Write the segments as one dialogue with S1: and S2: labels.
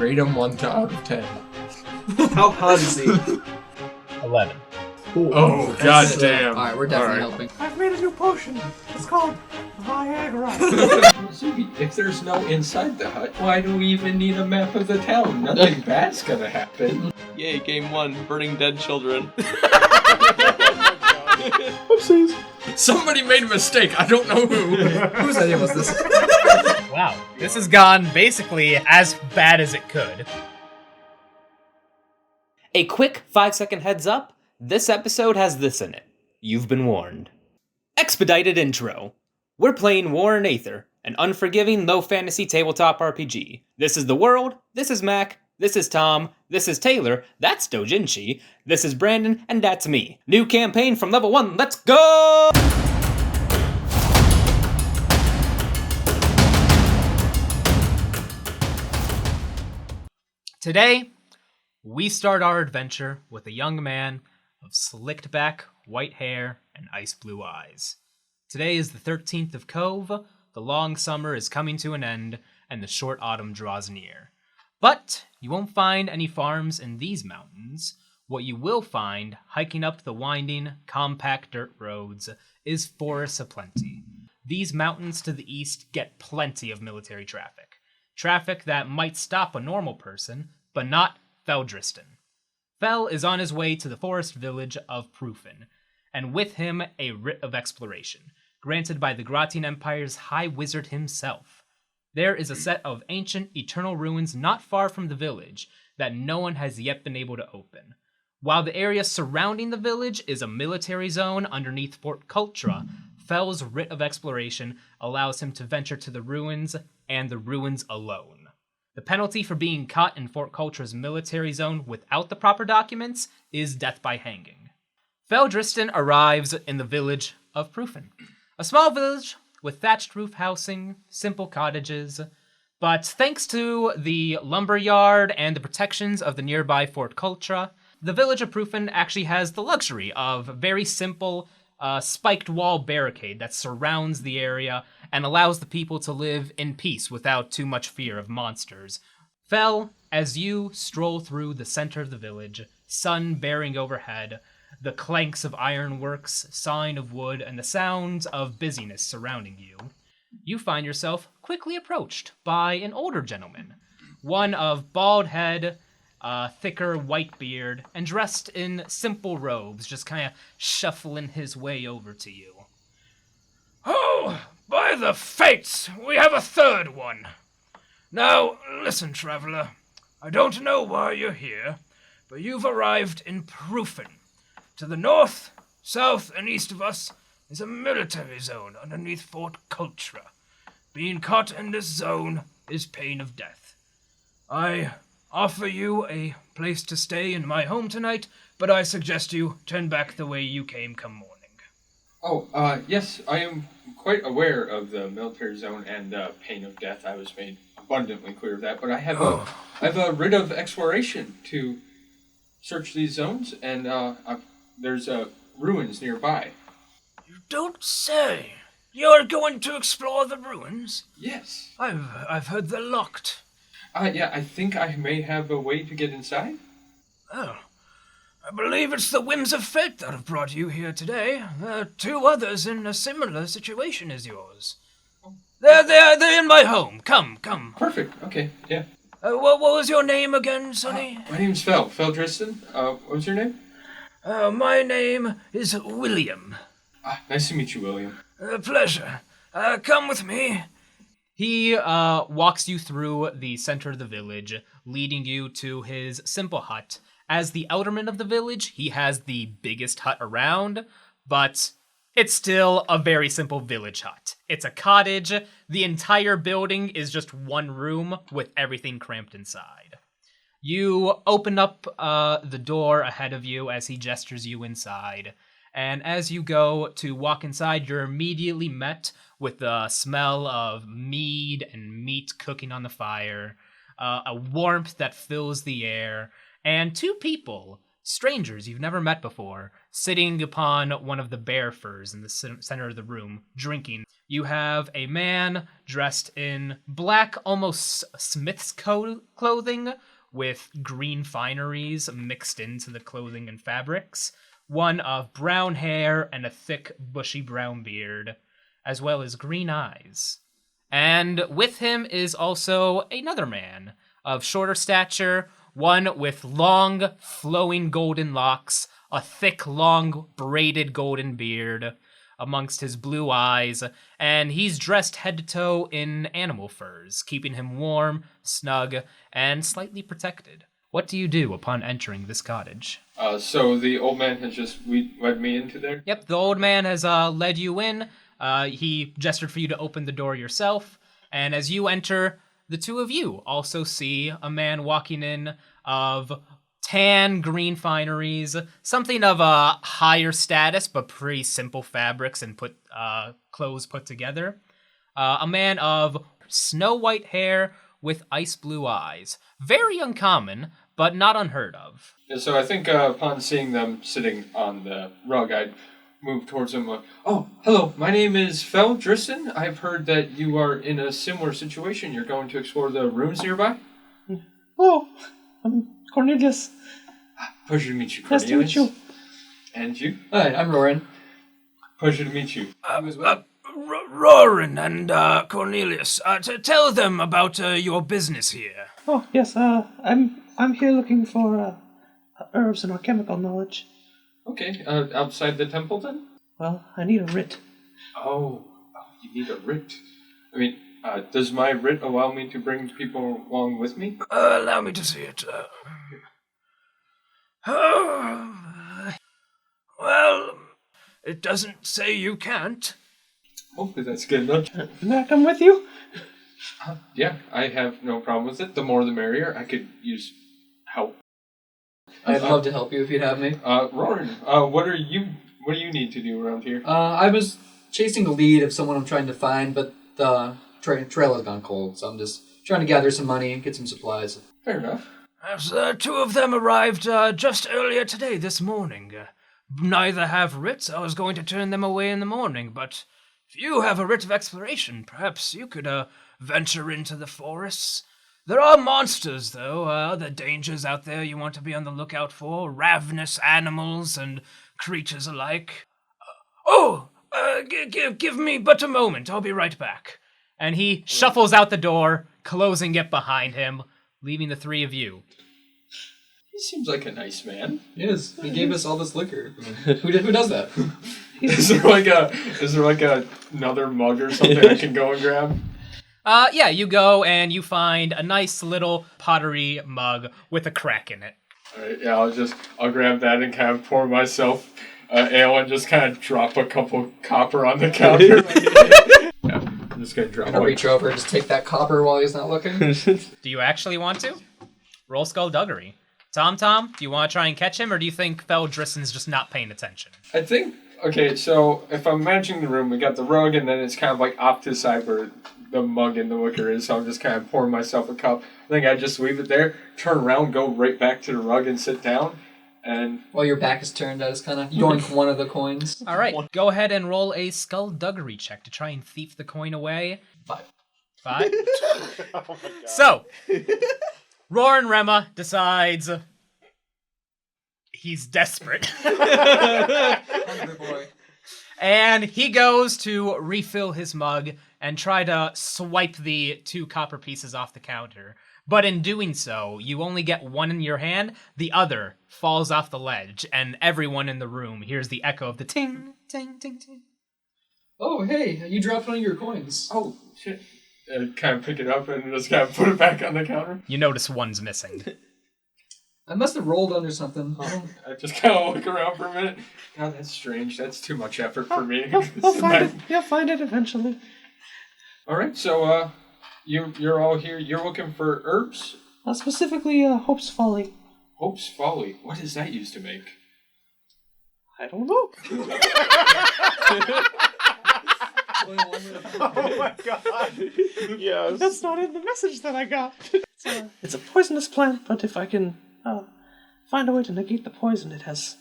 S1: Rate him 1 out of 10.
S2: How hot is he?
S3: 11.
S1: Oh, goddamn.
S4: Alright, we're definitely helping.
S2: I've made a new potion. It's called Viagra.
S1: If there's no inside the hut, why do we even need a map of the town? Nothing bad's gonna happen.
S5: Yay, game 1, burning dead children.
S2: Oopsies.
S1: Somebody made a mistake. I don't know who.
S4: Whose idea was this?
S3: Wow, this has gone basically as bad as it could.
S6: A quick 5-second heads up, this episode has this in it. You've been warned. Expedited intro. We're playing War and Aether, an unforgiving low-fantasy tabletop RPG. This is the world, this is Mac, this is Tom, this is Taylor, that's Dojinshi, this is Brandon, and that's me. New campaign from level 1, let's go!
S3: Today, we start our adventure with a young man of slicked back white hair and ice blue eyes. Today is the 13th of Cove, the long summer is coming to an end, and the short autumn draws near. But you won't find any farms in these mountains. What you will find, hiking up the winding, compact dirt roads, is forests aplenty. These mountains to the east get plenty of military traffic. Traffic that might stop a normal person, but not Feldriston. Fel is on his way to the forest village of Prufin, and with him a writ of exploration, granted by the Gratian Empire's High Wizard himself. There is a set of ancient, eternal ruins not far from the village that no one has yet been able to open. While the area surrounding the village is a military zone underneath Fort Cultra, Fel's writ of exploration allows him to venture to the ruins, and the ruins alone. The penalty for being caught in Fort Cultra's military zone without the proper documents is death by hanging. Feldriston arrives in the village of Prufin, a small village with thatched roof housing, simple cottages, but thanks to the lumberyard and the protections of the nearby Fort Cultra, the village of Prufin actually has the luxury of very simple spiked wall barricade that surrounds the area and allows the people to live in peace without too much fear of monsters. Fel, as you stroll through the center of the village, sun bearing overhead, the clanks of ironworks, sawing of wood, and the sounds of busyness surrounding you, you find yourself quickly approached by an older gentleman, one of bald head, thicker white beard, and dressed in simple robes, just kind of shuffling his way over to you.
S7: Oh, by the fates, we have a third one. Now, listen, traveler. I don't know why you're here, but you've arrived in Prufin. To the north, south, and east of us is a military zone underneath Fort Cultra. Being caught in this zone is pain of death. I offer you a place to stay in my home tonight, but I suggest you turn back the way you came come morning.
S1: Oh, yes, I am quite aware of the military zone and pain of death. I was made abundantly clear of that, but I have a writ of exploration to search these zones, and there's ruins nearby.
S7: You don't say. You're going to explore the ruins?
S1: Yes.
S7: I've heard they're locked.
S1: Yeah, I think I may have a way to get inside.
S7: Oh, I believe it's the whims of fate that have brought you here today. There are 2 others in a similar situation as yours. They're in my home. Come.
S1: Perfect. Okay. Yeah.
S7: What was your name again, Sonny?
S1: My name's Feldriston. What was your name?
S7: My name is William.
S1: Nice to meet you, William.
S7: Pleasure. Come with me.
S3: He walks you through the center of the village, leading you to his simple hut. As the alderman of the village, he has the biggest hut around, but it's still a very simple village hut. It's a cottage. The entire building is just one room with everything cramped inside. You open up the door ahead of you as he gestures you inside, and as you go to walk inside, you're immediately met with the smell of mead and meat cooking on the fire, a warmth that fills the air, and 2 people strangers you've never met before, sitting upon one of the bear furs in the center of the room, drinking. You have a man dressed in black, almost smith's clothing, with green fineries mixed into the clothing and fabrics, one of brown hair and a thick, bushy brown beard, as well as green eyes. And with him is also another man of shorter stature, one with long, flowing golden locks, a thick, long, braided golden beard amongst his blue eyes, and he's dressed head to toe in animal furs, keeping him warm, snug, and slightly protected. What do you do upon entering this cottage?
S1: So the old man has just led me into there?
S3: Yep, the old man has led you in. He gestured for you to open the door yourself, and as you enter, the two of you also see a man walking in of tan green fineries, something of a higher status, but pretty simple fabrics and clothes put together. A man of snow white hair with ice blue eyes. Very uncommon, but not unheard of.
S1: Yeah, so I think upon seeing them sitting on the rug, I'd move towards them. Oh, hello, my name is Fel Driston. I've heard that you are in a similar situation. You're going to explore the ruins nearby?
S2: Oh, I'm Cornelius.
S1: Pleasure to meet you,
S2: Nice
S1: Cornelius.
S2: to meet you.
S1: And you?
S4: Hi, I'm Roran.
S1: Pleasure to meet you.
S7: Roran and Cornelius, tell them about your business here.
S2: Oh, yes, I'm here looking for herbs and alchemical knowledge.
S1: Okay, outside the temple then?
S2: Well, I need a writ.
S1: Oh, you need a writ. I mean, does my writ allow me to bring people along with me?
S7: Allow me to see it. Well, it doesn't say you can't.
S1: Hopefully that's good enough.
S2: May I come with you?
S1: Yeah, I have no problem with it. The more the merrier. I could use help.
S4: I'd love to help you if you'd have me.
S1: Roran, what do you need to do around here?
S4: I was chasing a lead of someone I'm trying to find, but the trail has gone cold, so I'm just trying to gather some money and get some supplies.
S1: Fair enough.
S7: As two of them arrived just earlier today, this morning. Neither have writs. I was going to turn them away in the morning, but if you have a writ of exploration, perhaps you could venture into the forests. There are monsters, though, other dangers out there you want to be on the lookout for, ravenous animals and creatures alike. Give me but a moment, I'll be right back.
S3: And he shuffles out the door, closing it behind him, leaving the three of you.
S1: He seems like a nice man.
S4: He is. He gave us all this liquor. Who does that?
S1: Is there like another mug or something I can go and grab?
S3: Yeah, you go and you find a nice little pottery mug with a crack in it.
S1: Alright, yeah, I'll grab that and kind of pour myself ale and just kind of drop a couple copper on the counter. Yeah, I'm just gonna drop
S4: I'm gonna reach over and just take that copper while he's not looking.
S3: Do you actually want to? Roll skullduggery. Tom, do you want to try and catch him, or do you think Fel Driston's just not paying attention?
S1: I think, okay, so if I'm imagining the room, we got the rug, and then it's kind of like off to the side where the mug and the liquor is, so I'm just kind of pouring myself a cup. I think I just leave it there, turn around, go right back to the rug and sit down, and...
S4: While your back is turned, I just kind of yoink one of the coins.
S3: All right, go ahead and roll a skullduggery check to try and thief the coin away.
S4: 5.
S3: 5? Oh my God. So, Roran Rema decides he's desperate.
S4: Hungry boy.
S3: And he goes to refill his mug and try to swipe the 2 copper pieces off the counter. But in doing so, you only get one in your hand, the other falls off the ledge, and everyone in the room hears the echo of the ting, ting, ting, ting.
S4: Oh, hey, you dropped one of your coins.
S1: Oh, shit. Kind of pick it up and just kind of put it back on the counter.
S3: You notice one's missing.
S4: I must have rolled under something.
S1: I just kind of look around for a minute. God, that's strange. That's too much effort for me.
S2: I'll find it. You'll find it eventually.
S1: All right, so you're all here. You're looking for herbs?
S2: Specifically, Hope's Folly.
S1: Hope's Folly. What is that used to make?
S2: I don't know.
S8: Oh my God! Yes.
S2: That's not in the message that I got. It's a poisonous plant, but if I can find a way to negate the poison. It has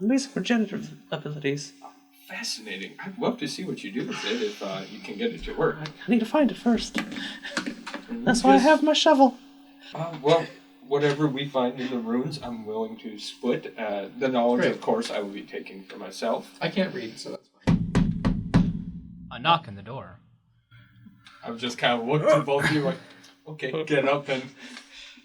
S2: amazing regenerative abilities.
S1: Fascinating. I'd love to see what you do with it if you can get it to work.
S2: I need to find it first. That's why I have my shovel.
S1: Well, whatever we find in the runes, I'm willing to split. The knowledge,
S4: Great.
S1: of course, I will be taking for myself.
S4: I can't read, so that's fine.
S3: A knock on the door.
S1: I was just kind of looking to both of you like, okay, get up and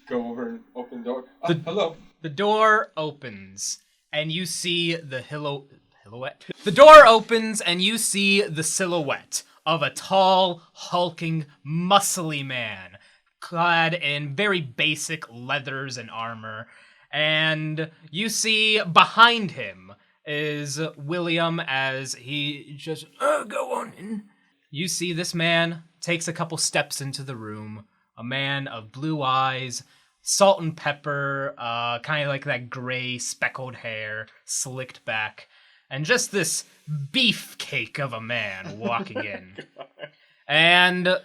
S1: go over and open the door. Hello.
S3: The door opens, and you see the silhouette. The door opens, and you see the silhouette of a tall, hulking, muscly man, clad in very basic leathers and armor. And you see behind him is William as he just, go on in. You see this man takes a couple steps into the room, a man of blue eyes, salt and pepper, kind of like that gray speckled hair, slicked back, and just this beefcake of a man walking in. And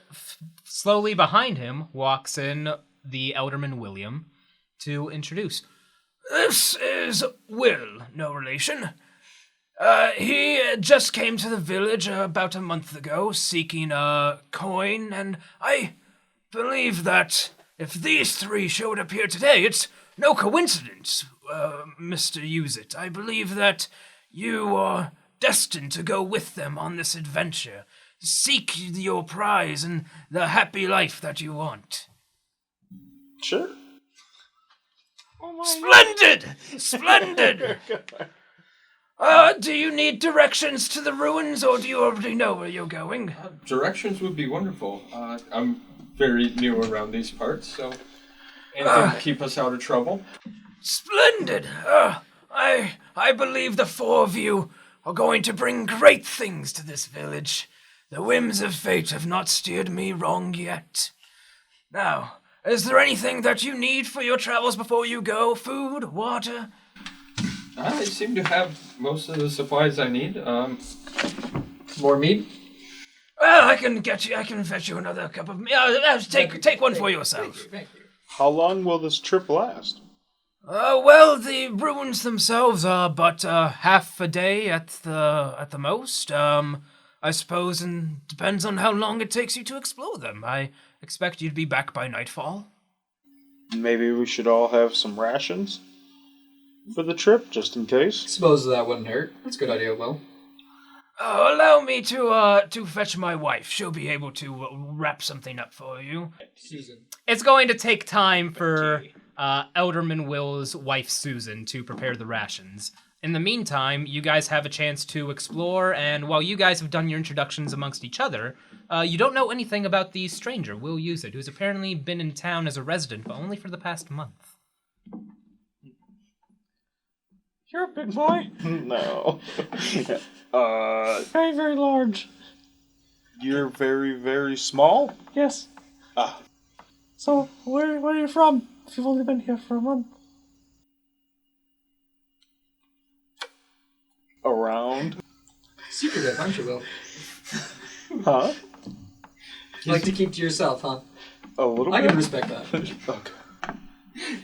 S3: slowly behind him walks in the Elderman William to introduce.
S7: This is Will, no relation. He just came to the village about a month ago seeking a coin, and I believe that if these three showed up here today, it's no coincidence, Mr. Use It. I believe that you are destined to go with them on this adventure. Seek your prize and the happy life that you want.
S8: Sure.
S7: Splendid! Splendid! Do you need directions to the ruins, or do you already know where you're going?
S1: Directions would be wonderful. I'm very new around these parts, so anything to keep us out of trouble.
S7: Splendid! I believe the four of you are going to bring great things to this village. The whims of fate have not steered me wrong yet. Now, is there anything that you need for your travels before you go? Food? Water?
S1: I seem to have most of the supplies I need.
S4: More meat?
S7: Well, I can fetch you another cup of meat. Take one for yourself.
S4: Thank you.
S8: How long will this trip last?
S7: Well, the ruins themselves are but half a day at the most. I suppose, and depends on how long it takes you to explore them. I expect you'd be back by nightfall.
S8: Maybe we should all have some rations for the trip, just in case.
S4: Suppose that wouldn't hurt. That's a good idea, Will.
S7: Allow me to fetch my wife. She'll be able to wrap something up for you.
S4: Susan.
S3: It's going to take time for Elderman Will's wife, Susan, to prepare the rations. In the meantime, you guys have a chance to explore, and while you guys have done your introductions amongst each other, you don't know anything about the stranger, Will Use It, who's apparently been in town as a resident, but only for the past month.
S2: You're a big boy.
S8: No.
S2: Very, very large.
S8: You're very, very small?
S2: Yes.
S8: Ah.
S2: So, where are you from, if you've only been here for a month?
S8: Around?
S4: Secretive, aren't you, Will?
S8: Huh?
S4: You like to keep to yourself, huh?
S8: A little
S4: I
S8: bit?
S4: can respect that.
S8: Okay.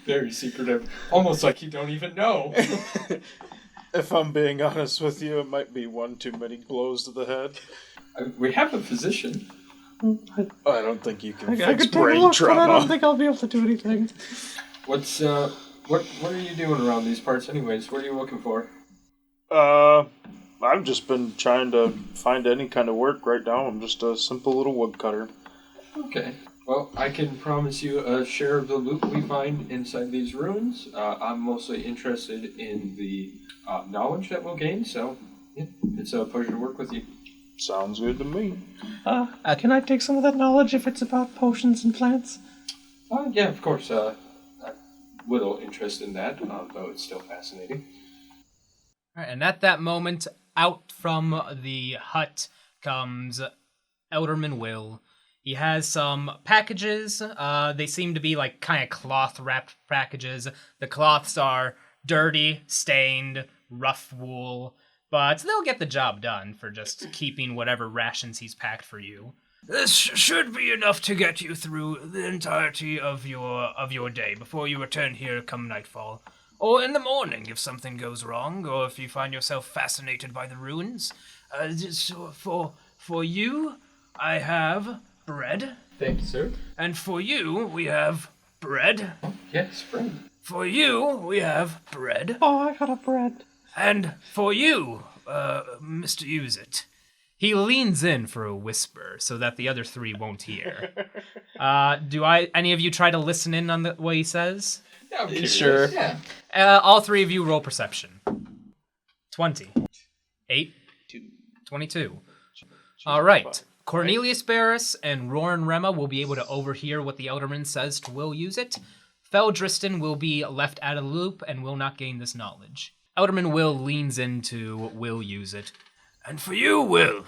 S1: Very secretive. Almost like you don't even know.
S8: If I'm being honest with you, it might be one too many blows to the head.
S1: We have a physician.
S8: I don't think you can
S2: I
S8: fix
S2: could take a
S8: brain
S2: look, but I don't
S8: trauma.
S2: think I'll be able to do anything.
S1: What are you doing around these parts anyways? What are you looking for?
S8: I've just been trying to find any kind of work right now. I'm just a simple little woodcutter.
S1: Okay. Well, I can promise you a share of the loot we find inside these ruins. I'm mostly interested in the knowledge that we'll gain, so yeah, it's a pleasure to work with you.
S8: Sounds good to me.
S2: Can I take some of that knowledge if it's about potions and plants?
S1: Yeah, of course. I'm little interest in that, though it's still fascinating.
S3: All right, and at that moment, out from the hut comes Elderman Will. He has some packages. They seem to be like kind of cloth-wrapped packages. The cloths are dirty, stained, rough wool, but they'll get the job done for just keeping whatever rations he's packed for you.
S7: This should be enough to get you through the entirety of your day before you return here come nightfall. Or in the morning if something goes wrong, or if you find yourself fascinated by the ruins. For you, I have bread.
S1: Thank you, sir.
S7: And for you, we have bread.
S1: Yes, bread.
S7: For you, we have bread.
S2: Oh, I got a bread.
S7: And for you, Mr. Use It.
S3: He leans in for a whisper so that the other three won't hear. Any of you try to listen in on what he says?
S1: Yeah, I'm curious.
S5: Sure.
S1: Yeah.
S3: All three of you roll perception. 20. 8. 22. All right. Cornelius Barris and Roran Rema will be able to overhear what the Elderman says to Will Use It. Feldriston will be left out of the loop and will not gain this knowledge. Elderman Will leans into Will Use It.
S7: And for you, Will,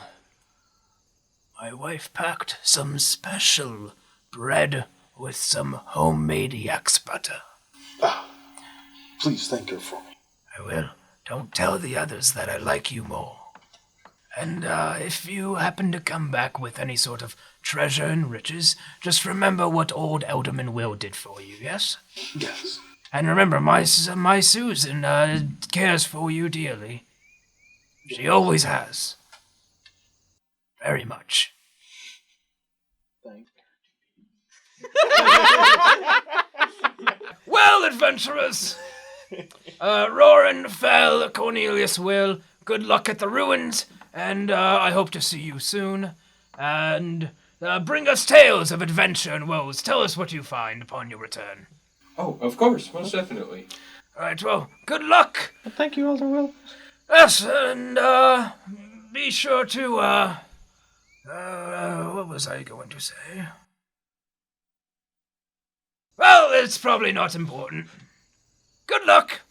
S7: my wife packed some special bread with some homemade yak's butter.
S8: Please thank her for me.
S7: I will. Don't tell the others that I like you more. And if you happen to come back with any sort of treasure and riches, just remember what old Elderman Will did for you, yes?
S8: Yes.
S7: And remember, my Susan cares for you dearly. She always has. Very much.
S8: Thank
S7: Well, adventurers! Roran, Fel, Cornelius, Will, good luck at the ruins, and I hope to see you soon. And bring us tales of adventure and woes. Tell us what you find upon your return.
S1: Oh, of course, most definitely.
S7: All right, well, good luck!
S2: Well, thank you, Elder Will.
S7: Yes, and be sure to, what was I going to say? Well, it's probably not important. Good luck!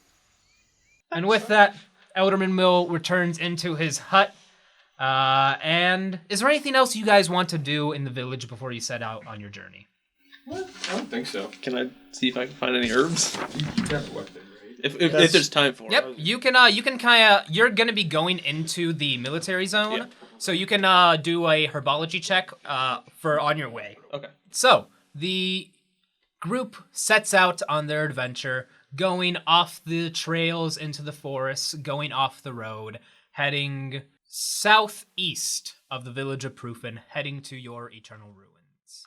S3: And with that, Elderman Mill returns into his hut. And is there anything else you guys want to do in the village before you set out on your journey?
S1: What? I don't think so.
S5: Can I see if I can find any herbs?
S1: You got a weapon, right?
S5: If there's time for it.
S3: Yep, you can kind of, you're going to be going into the military zone,
S5: Yeah.
S3: so you can do a herbology check for on your way.
S5: Okay.
S3: So, the group sets out on their adventure, going off the trails into the forests, going off the road, heading southeast of the village of Proofin, heading to your eternal ruins.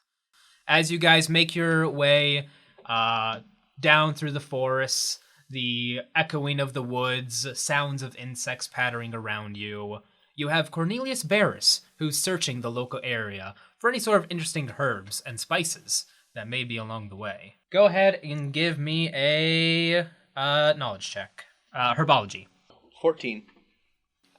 S3: As you guys make your way down through the forests, the echoing of the woods, sounds of insects pattering around you, you have Cornelius Barris, who's searching the local area for any sort of interesting herbs and spices that may be along the way. Go ahead and give me a knowledge check. Herbology.
S5: 14.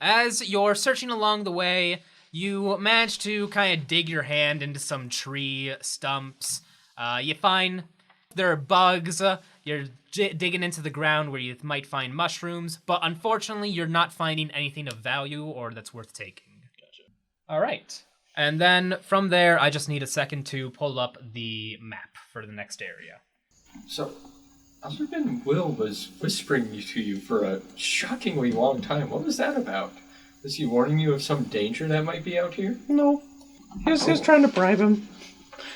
S3: As you're searching along the way, you manage to kind of dig your hand into some tree stumps. You find there are bugs. You're digging into the ground where you might find mushrooms, but unfortunately, you're not finding anything of value or that's worth taking.
S5: Gotcha.
S3: All right. And then from there, I just need a second to pull up the map for the next area.
S1: So, Elderman Will was whispering to you for a shockingly long time. What was that about? Was he warning you of some danger that might be out here?
S2: No. He was trying to bribe him.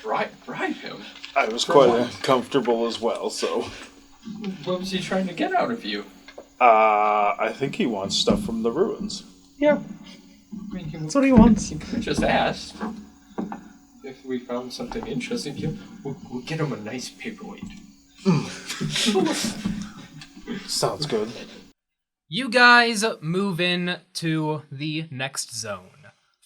S1: Bribe him?
S8: I was
S1: For
S8: quite
S1: what?
S8: uncomfortable as well, so...
S1: What was he trying to get out of you?
S8: I think he wants stuff from the ruins.
S2: Yeah,
S1: I mean,
S2: that's what he wants.
S1: you could just ask. If we found something interesting, we'll get him a nice paperweight.
S8: Sounds good.
S3: You guys move in to the next zone.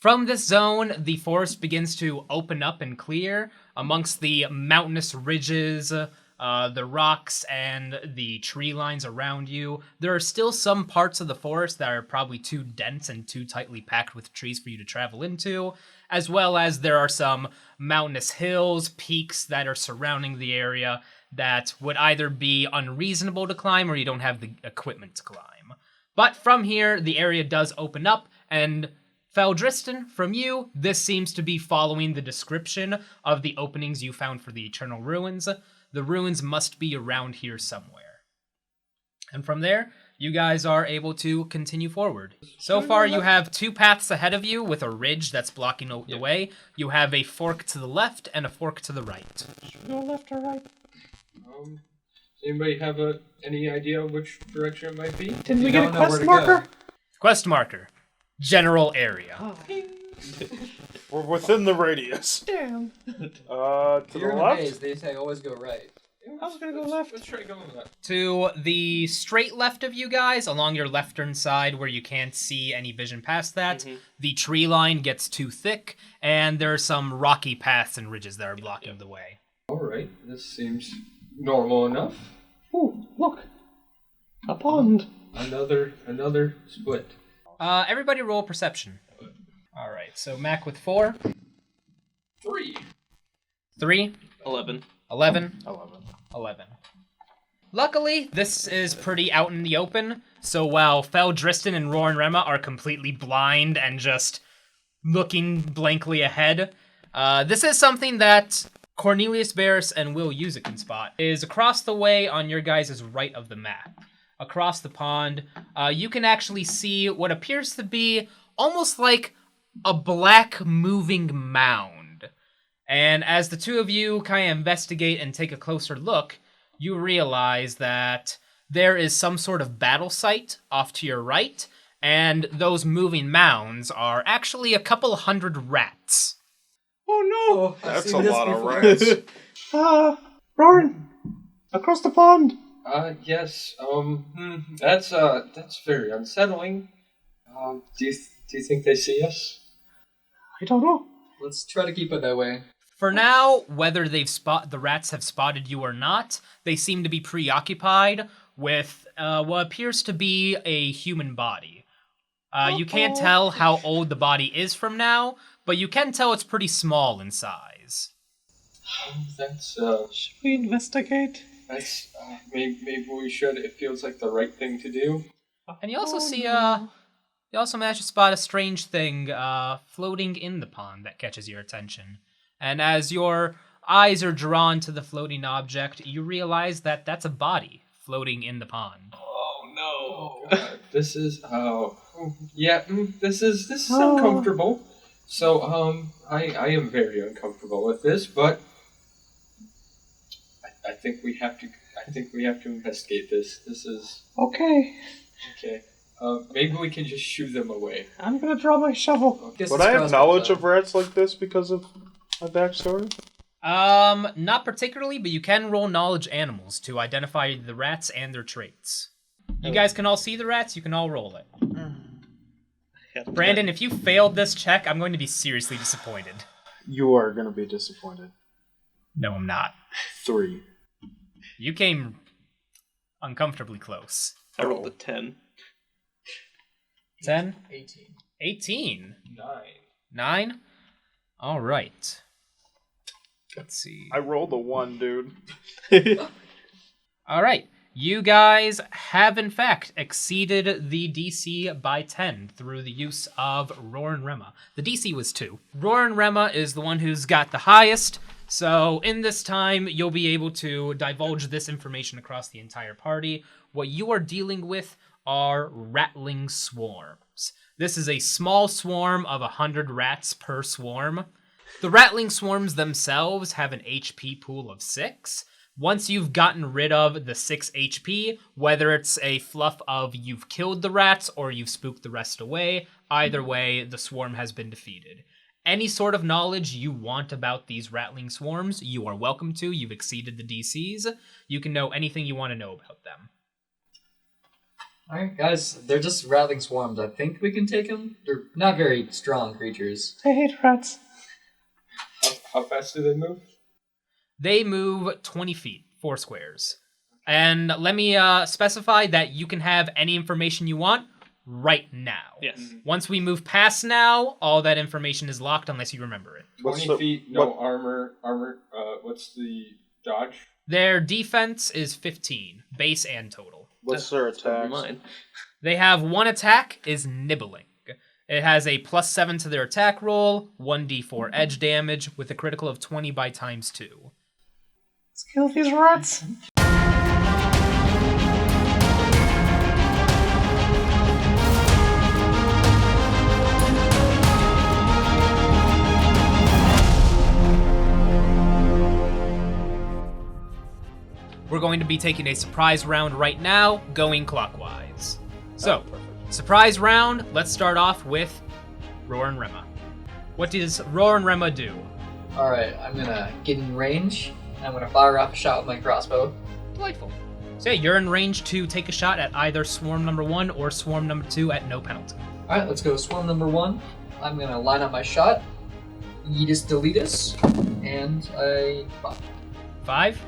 S3: From this zone, the forest begins to open up and clear amongst the mountainous ridges, the rocks, and the tree lines around you. There are still some parts of the forest that are probably too dense and too tightly packed with trees for you to travel into, as well as there are some mountainous hills, peaks that are surrounding the area that would either be unreasonable to climb or you don't have the equipment to climb. But from here, the area does open up, and Feldriston, from you, this seems to be following the description of the openings you found for the Eternal Ruins. The ruins must be around here somewhere. And from there, you guys are able to continue forward. So far, you have two paths ahead of you with a ridge that's blocking the way. You have a fork to the left and a fork to the right.
S2: Go left or right?
S1: Does anybody have any idea which direction it might be?
S2: Didn't we
S4: We
S2: get a
S4: don't know where
S2: quest
S4: to
S2: marker?
S3: Quest marker. General area.
S2: Oh,
S8: We're within the radius.
S2: damn.
S8: To
S4: If
S8: the
S4: you're in a
S8: left?
S4: maze, they say always go right.
S2: I was gonna go left.
S1: Let's try going left.
S3: To the straight left of you guys, along your leftern side where you can't see any vision past that, the tree line gets too thick, and there are some rocky paths and ridges that are blocking the way.
S1: Alright, this seems normal enough.
S2: Ooh, look. A pond.
S1: Another split.
S3: Everybody roll perception. Alright, so Mac with 4.
S1: 3.
S3: 3.
S5: 11.
S3: 11. 11. Luckily, this is pretty out in the open, so while Fel, Dristan, and Roar and Rema are completely blind and just looking blankly ahead, this is something that Cornelius Barris and Will Usick can spot. Is across the way on your guys' right of the map. Across the pond, you can actually see what appears to be almost like a black moving mound. And as the two of you kind of investigate and take a closer look, you realize that there is some sort of battle site off to your right, and those moving mounds are actually a couple hundred rats.
S2: Oh
S4: I've
S8: That's
S4: seen
S8: a
S4: this
S8: lot of
S4: before.
S8: rats.
S2: Roran! Across the pond!
S1: Yes, that's very unsettling. Do you think they see us?
S2: I don't know.
S4: Let's try to keep it that way.
S3: For now, whether the rats have spotted you or not, they seem to be preoccupied with what appears to be a human body. You can't tell how old the body is from now, but you can tell it's pretty small in size.
S1: That's
S2: Should we investigate?
S1: maybe we should. It feels like the right thing to do.
S3: And you also see
S2: no.
S3: you also manage to spot a strange thing floating in the pond that catches your attention. And as your eyes are drawn to the floating object, you realize that that's a body floating in the pond.
S1: Oh no! This is this is uncomfortable. So I am very uncomfortable with this, but I think we have to investigate this. This is
S2: Okay.
S1: okay. Maybe we can just shoo them away.
S2: I'm gonna draw my shovel.
S4: Guess
S8: Would
S4: it's
S8: I have
S4: crossbow
S8: knowledge
S4: time.
S8: of rats like this because of my backstory?
S3: Not particularly, but you can roll knowledge animals to identify the rats and their traits. You guys can all see the rats, you can all roll it. Brandon, if you failed this check, I'm going to be seriously disappointed.
S8: You are going to be disappointed.
S3: No, I'm not.
S8: 3.
S3: You came uncomfortably close.
S5: I rolled a 10.
S3: 10?
S4: 18.
S3: 18?
S1: 9.
S3: 9? All right. Let's see.
S8: I rolled a 1, dude.
S3: All right. You guys have, in fact, exceeded the DC by 10 through the use of Roar and Rema. The DC was 2. Roar and Rema is the one who's got the highest, so in this time, you'll be able to divulge this information across the entire party. What you are dealing with are rattling swarms. This is a small swarm of 100 rats per swarm. The rattling swarms themselves have an HP pool of 6. Once you've gotten rid of the 6 HP, whether it's a fluff of you've killed the rats or you've spooked the rest away, either way, the swarm has been defeated. Any sort of knowledge you want about these rattling swarms, you are welcome to. You've exceeded the DCs. You can know anything you want to know about them.
S4: Alright, guys, they're just rattling swarms. I think we can take them. They're not very strong creatures.
S2: I hate rats.
S1: How fast do they move?
S3: They move 20 feet, 4 squares. And let me specify that you can have any information you want right now.
S5: Yes.
S3: Once we move past now, all that information is locked unless you remember it.
S1: 20 feet, no armor. What's the dodge?
S3: Their defense is 15, base and total.
S8: What's their
S5: Never
S8: attack?
S5: mind.
S3: They have one attack is nibbling. It has a +7 to their attack roll, 1d4 edge damage, with a critical of 20 by times 2.
S2: Let's kill these rats.
S3: we're going to be taking a surprise round right now, going clockwise. So, surprise round, let's start off with Roar and Rema. What does Roar and Rema do?
S4: Alright, I'm gonna get in range. I'm gonna fire off a shot with my crossbow.
S3: Delightful. So yeah, you're in range to take a shot at either swarm number 1 or swarm number 2 at no penalty.
S4: Alright, let's go swarm number 1. I'm gonna line up my shot. Yeetus deletus. And I...
S3: 5.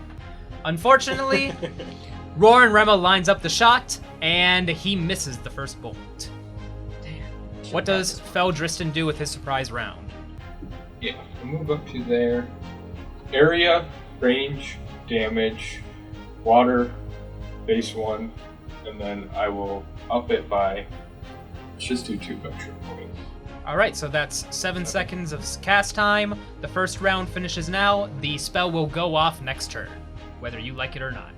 S3: Unfortunately, Roar and Rema lines up the shot, and he misses the first bolt. Damn. What does Feldristan do with his surprise round?
S1: Yeah, I'll move up to there. Area, range, damage, water, base 1, and then I will up it by... Let's just do 2 extra points.
S3: Alright, so that's 7 seconds of cast time. The first round finishes now. The spell will go off next turn, whether you like it or not.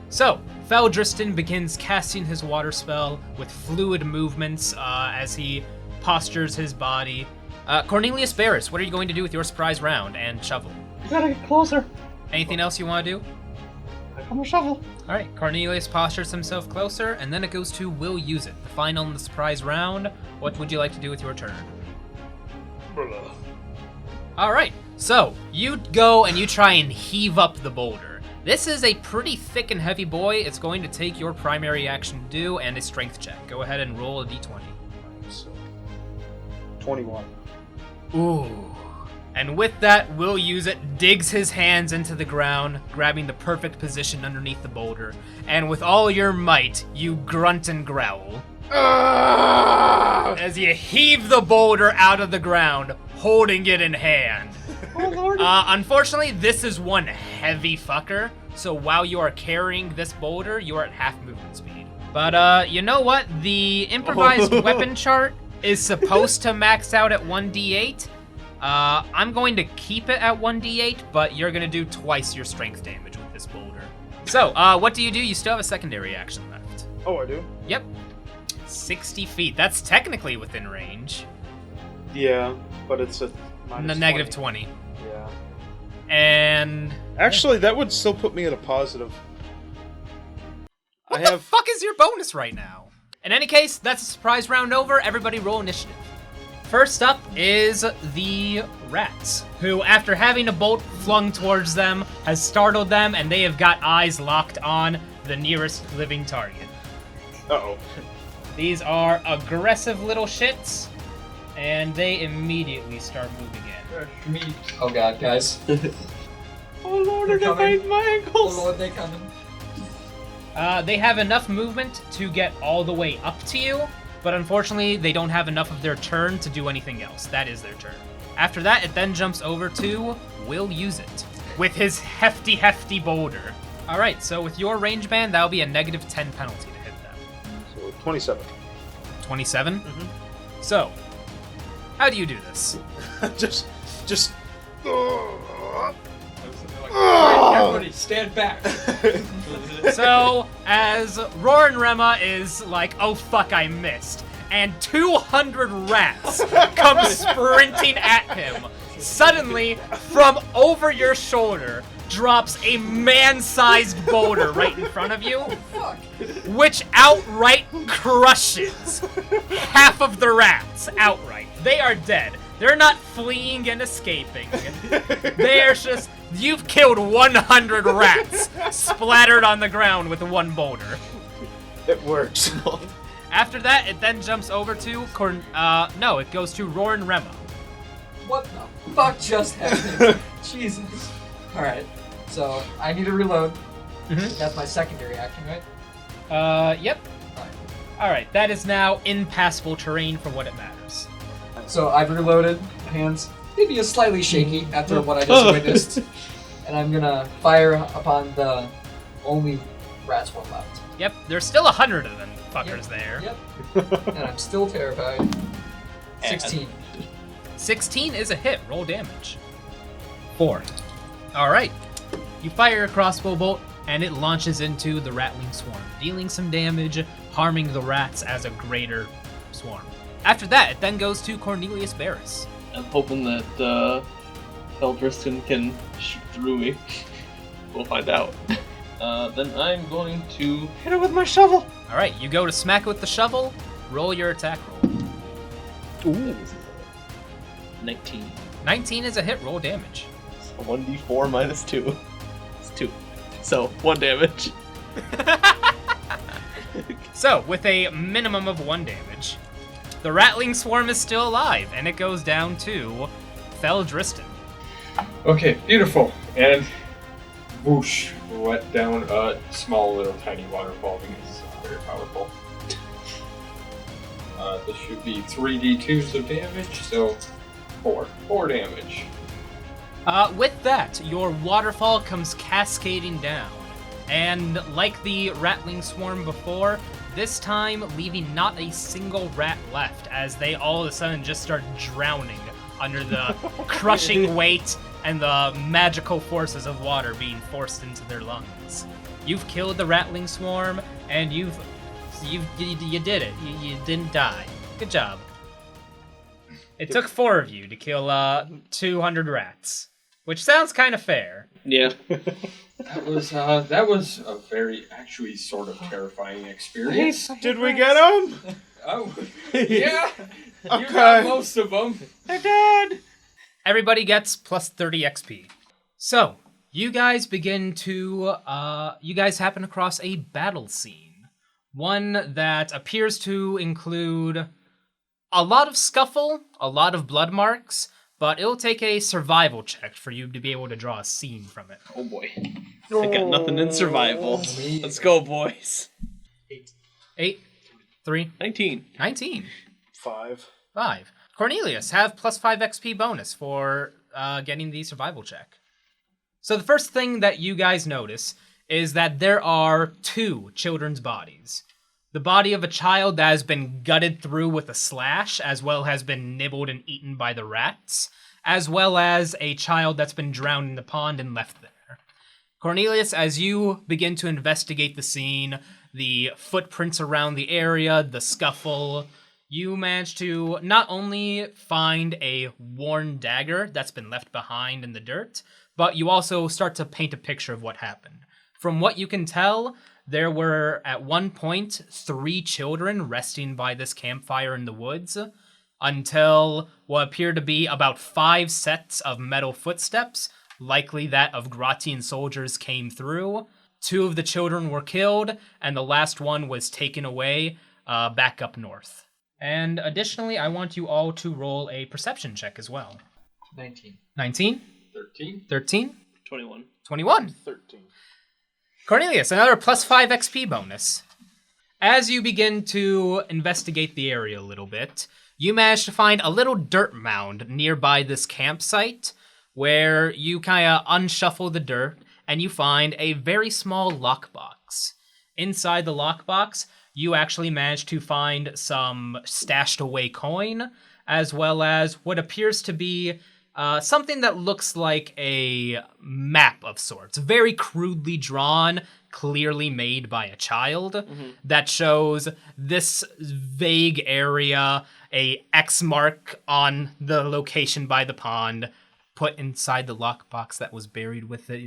S3: So, Feldristan begins casting his water spell with fluid movements as he postures his body. Cornelius Barris, what are you going to do with your surprise round and shovel?
S2: You gotta get closer.
S3: Anything else you want to do?
S2: I'm a shovel.
S3: Alright, Cornelius postures himself closer, and then it goes to Will Use It, the final in the surprise round. What would you like to do with your turn? Alright, so you go and you try and heave up the boulder. This is a pretty thick and heavy boy. It's going to take your primary action to do and a strength check. Go ahead and roll a d20.
S8: So, 21.
S3: Ooh. And with that, Will Use It digs his hands into the ground, grabbing the perfect position underneath the boulder, and with all your might, you grunt and growl. As you heave the boulder out of the ground, holding it in hand.
S2: Oh, Lord.
S3: Unfortunately, this is one heavy fucker, so while you are carrying this boulder, you are at half movement speed. But, you know what? The improvised weapon chart is supposed to max out at 1d8. I'm going to keep it at 1d8, but you're going to do twice your strength damage with this boulder. So, what do? You still have a secondary action left.
S8: Oh, I do?
S3: Yep. 60 feet. That's technically within range.
S8: Yeah, but it's a minus
S3: Negative 20.
S8: Yeah.
S3: And...
S8: Actually, that would still put me at a positive.
S3: What the fuck is your bonus right now? In any case, that's a surprise round over. Everybody roll initiative. First up is the rats, who, after having a bolt flung towards them, has startled them, and they have got eyes locked on the nearest living target.
S8: Uh-oh.
S3: These are aggressive little shits, and they immediately start moving in.
S4: Oh god, guys.
S2: Oh, Lord, they're
S4: coming.
S2: biting my ankles.
S4: Oh lord, they coming.
S3: They have enough movement to get all the way up to you, but unfortunately, they don't have enough of their turn to do anything else. That is their turn. After that, it then jumps over to Will Use It with his hefty boulder. All right, so with your range band, that'll be a negative 10 penalty to hit them.
S8: So 27.
S3: 27? So, how do you do this?
S8: just.
S1: Everybody, stand back.
S3: So, as Roar and Rema is like, oh fuck, I missed, and 200 rats come sprinting at him, suddenly, from over your shoulder, drops a man-sized boulder right in front of you, which outright crushes half of the rats outright. They are dead. They're not fleeing and escaping. They're just... You've killed 100 rats splattered on the ground with one boulder.
S8: It works.
S3: After that, it then jumps over to... no, it goes to Roar and Rema.
S4: What the fuck just happened? Jesus. Alright, so I need to reload. That's my secondary action, right?
S3: Yep. Alright, that is now impassable terrain for what it matters.
S4: So I've reloaded. My hands maybe slightly shaky after what I just witnessed. And I'm gonna fire upon the only rat swarm left.
S3: Yep, there's still 100 of them fuckers there.
S4: Yep. And I'm still terrified. 16.
S3: 16 is a hit. Roll damage. 4. Alright. You fire a crossbow bolt, and it launches into the ratling swarm, dealing some damage, harming the rats as a greater swarm. After that, it then goes to Cornelius Barris.
S5: I'm hoping that Feldristan can shoot through me. We'll find out. Then I'm going to.
S2: Hit it with my shovel.
S3: All right, you go to smack it with the shovel. Roll your attack roll.
S5: Ooh. 19.
S3: 19 is a hit. Roll damage.
S5: So 1d4 minus 2. It's 2. So 1 damage.
S3: So, with a minimum of 1 damage, the rattling swarm is still alive, and it goes down to Feldriston.
S1: Okay, beautiful. And whoosh, let down a small little tiny waterfall because it's very powerful. This should be 3d2s of damage, so 4 damage.
S3: With that, your waterfall comes cascading down, and like the rattling swarm before, this time leaving not a single rat left, as they all of a sudden just start drowning under the crushing weight and the magical forces of water being forced into their lungs. You've killed the rattling swarm, and you did it. You didn't die. Good job. It took 4 of you to kill 200 rats, which sounds kind of fair.
S5: Yeah.
S1: That was a very actually sort of terrifying experience.
S8: Did we get him?
S1: Oh, yeah. You
S8: Okay.
S1: got most of them.
S2: They're dead.
S3: Everybody gets plus 30 XP. So, you guys begin to, you guys happen across a battle scene. One that appears to include a lot of scuffle, a lot of blood marks, but it'll take a survival check for you to be able to draw a scene from it.
S5: Oh boy. I got nothing in survival. Let's go, boys.
S3: 8, 3,
S5: 19.
S3: 19,
S8: 5.
S3: 5. Cornelius, have plus 5 XP bonus for getting the survival check. So the first thing that you guys notice is that there are 2 children's bodies. The body of a child that has been gutted through with a slash, as well has been nibbled and eaten by the rats, as well as a child that's been drowned in the pond and left there. Cornelius, as you begin to investigate the scene, the footprints around the area, the scuffle, you manage to not only find a worn dagger that's been left behind in the dirt, but you also start to paint a picture of what happened. From what you can tell, there were, at one point, 3 children resting by this campfire in the woods, until what appeared to be about 5 sets of metal footsteps, likely that of Gratian soldiers, came through. 2 of the children were killed, and the last one was taken away back up north. And additionally, I want you all to roll a perception check as well.
S4: 19.
S3: 19?
S1: 13.
S3: 13?
S5: 21.
S3: 21.
S8: 13.
S3: Cornelius, another plus 5 XP bonus. As you begin to investigate the area a little bit, you manage to find a little dirt mound nearby this campsite where you kind of unshuffle the dirt and you find a very small lockbox. Inside the lockbox, you actually manage to find some stashed away coin, as well as what appears to be something that looks like a map of sorts, very crudely drawn, clearly made by a child, that shows this vague area, a X mark on the location by the pond, put inside the lockbox that was buried with it.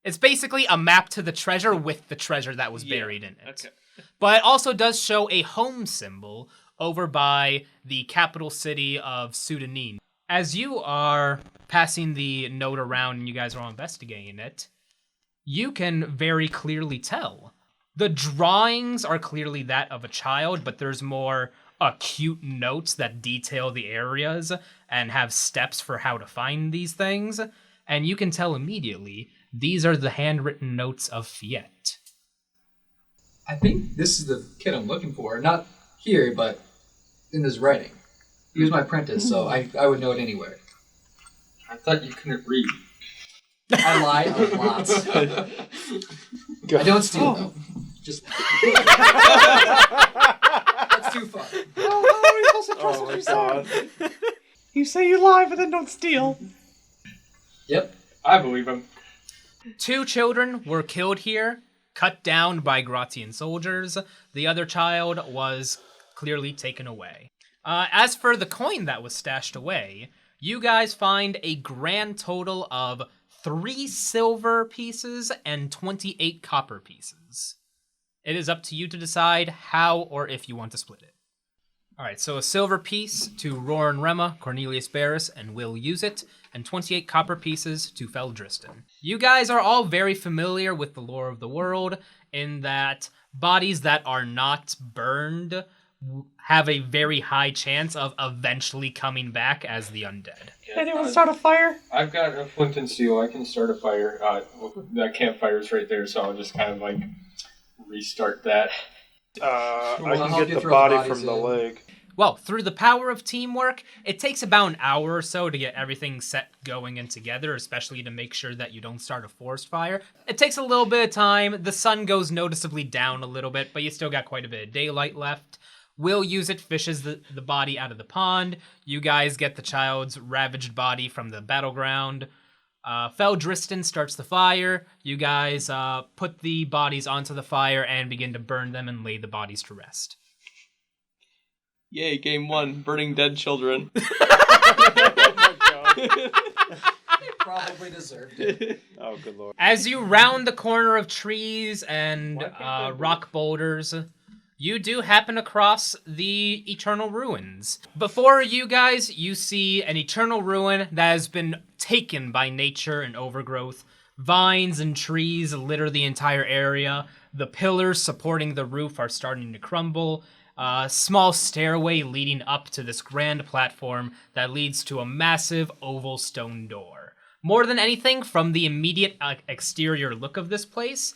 S3: It's basically a map to the treasure with the treasure that was buried in it.
S5: Okay.
S3: But it also does show a home symbol over by the capital city of Sudanine. As you are passing the note around and you guys are all investigating it, you can very clearly tell. The drawings are clearly that of a child, but there's more acute notes that detail the areas and have steps for how to find these things. And you can tell immediately these are the handwritten notes of Fiat.
S4: I think this is the kid I'm looking for. Not here, but in his writing. He was my apprentice, so I would know it anywhere.
S1: I thought you couldn't read.
S4: I lie a lot. I don't steal, though. Just... That's too far.
S2: Oh, you're supposed to trust
S8: Oh
S2: what
S8: my
S2: you
S8: god.
S2: say. You say you lie, but then don't steal.
S4: Yep.
S1: I believe him.
S3: 2 children were killed here, cut down by Gratian soldiers. The other child was clearly taken away. As for the coin that was stashed away, you guys find a grand total of 3 silver pieces and 28 copper pieces. It is up to you to decide how or if you want to split it. All right, so a silver piece to Roran Rema, Cornelius Barris, and Will Use It, and 28 copper pieces to Feldristan. You guys are all very familiar with the lore of the world in that bodies that are not burned have a very high chance of eventually coming back as the undead.
S2: Anyone start a fire?
S1: I've got a flint and steel. I can start a fire. That campfire's right there, so I'll just kind of like restart that.
S8: I
S4: I'll
S8: can
S4: help
S8: get
S4: you
S8: the
S4: throw the
S8: body
S4: bodies
S8: from the
S4: in.
S8: leg.
S3: Well, through the power of teamwork, it takes about an hour or so to get everything set going and together, especially to make sure that you don't start a forest fire. It takes a little bit of time. The sun goes noticeably down a little bit, but you still got quite a bit of daylight left. Will Use It fishes the body out of the pond. You guys get the child's ravaged body from the battleground. Feldristan starts the fire. You guys put the bodies onto the fire and begin to burn them and lay the bodies to rest.
S5: Yay, game 1, burning dead children.
S4: Probably deserved it.
S8: Oh, good lord.
S3: As you round the corner of trees and rock boulders, you do happen across the Eternal Ruins. Before you guys, you see an Eternal Ruin that has been taken by nature and overgrowth. Vines and trees litter the entire area. The pillars supporting the roof are starting to crumble. A small stairway leading up to this grand platform that leads to a massive oval stone door. More than anything, from the immediate exterior look of this place,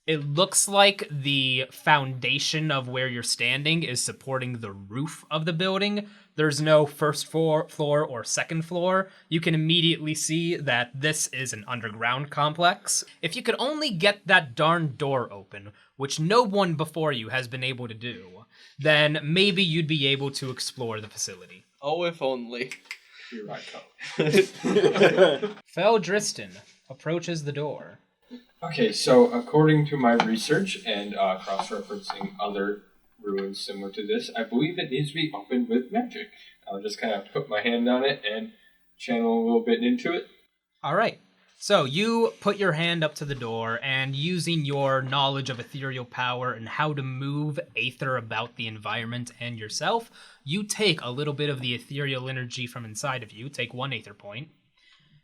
S3: it looks like the foundation of where you're standing is supporting the roof of the building. There's no first floor or second floor. You can immediately see that this is an underground complex. If you could only get that darn door open, which no one before you has been able to do, then maybe you'd be able to explore the facility.
S5: Oh, if only.
S1: Here I come.
S3: Feldristan approaches the door.
S1: Okay, so according to my research and cross-referencing other ruins similar to this, I believe it needs to be opened with magic. I'll just kind of put my hand on it and channel a little bit into it.
S3: All right. So you put your hand up to the door, and using your knowledge of ethereal power and how to move aether about the environment and yourself, you take a little bit of the ethereal energy from inside of you, take 1 aether point,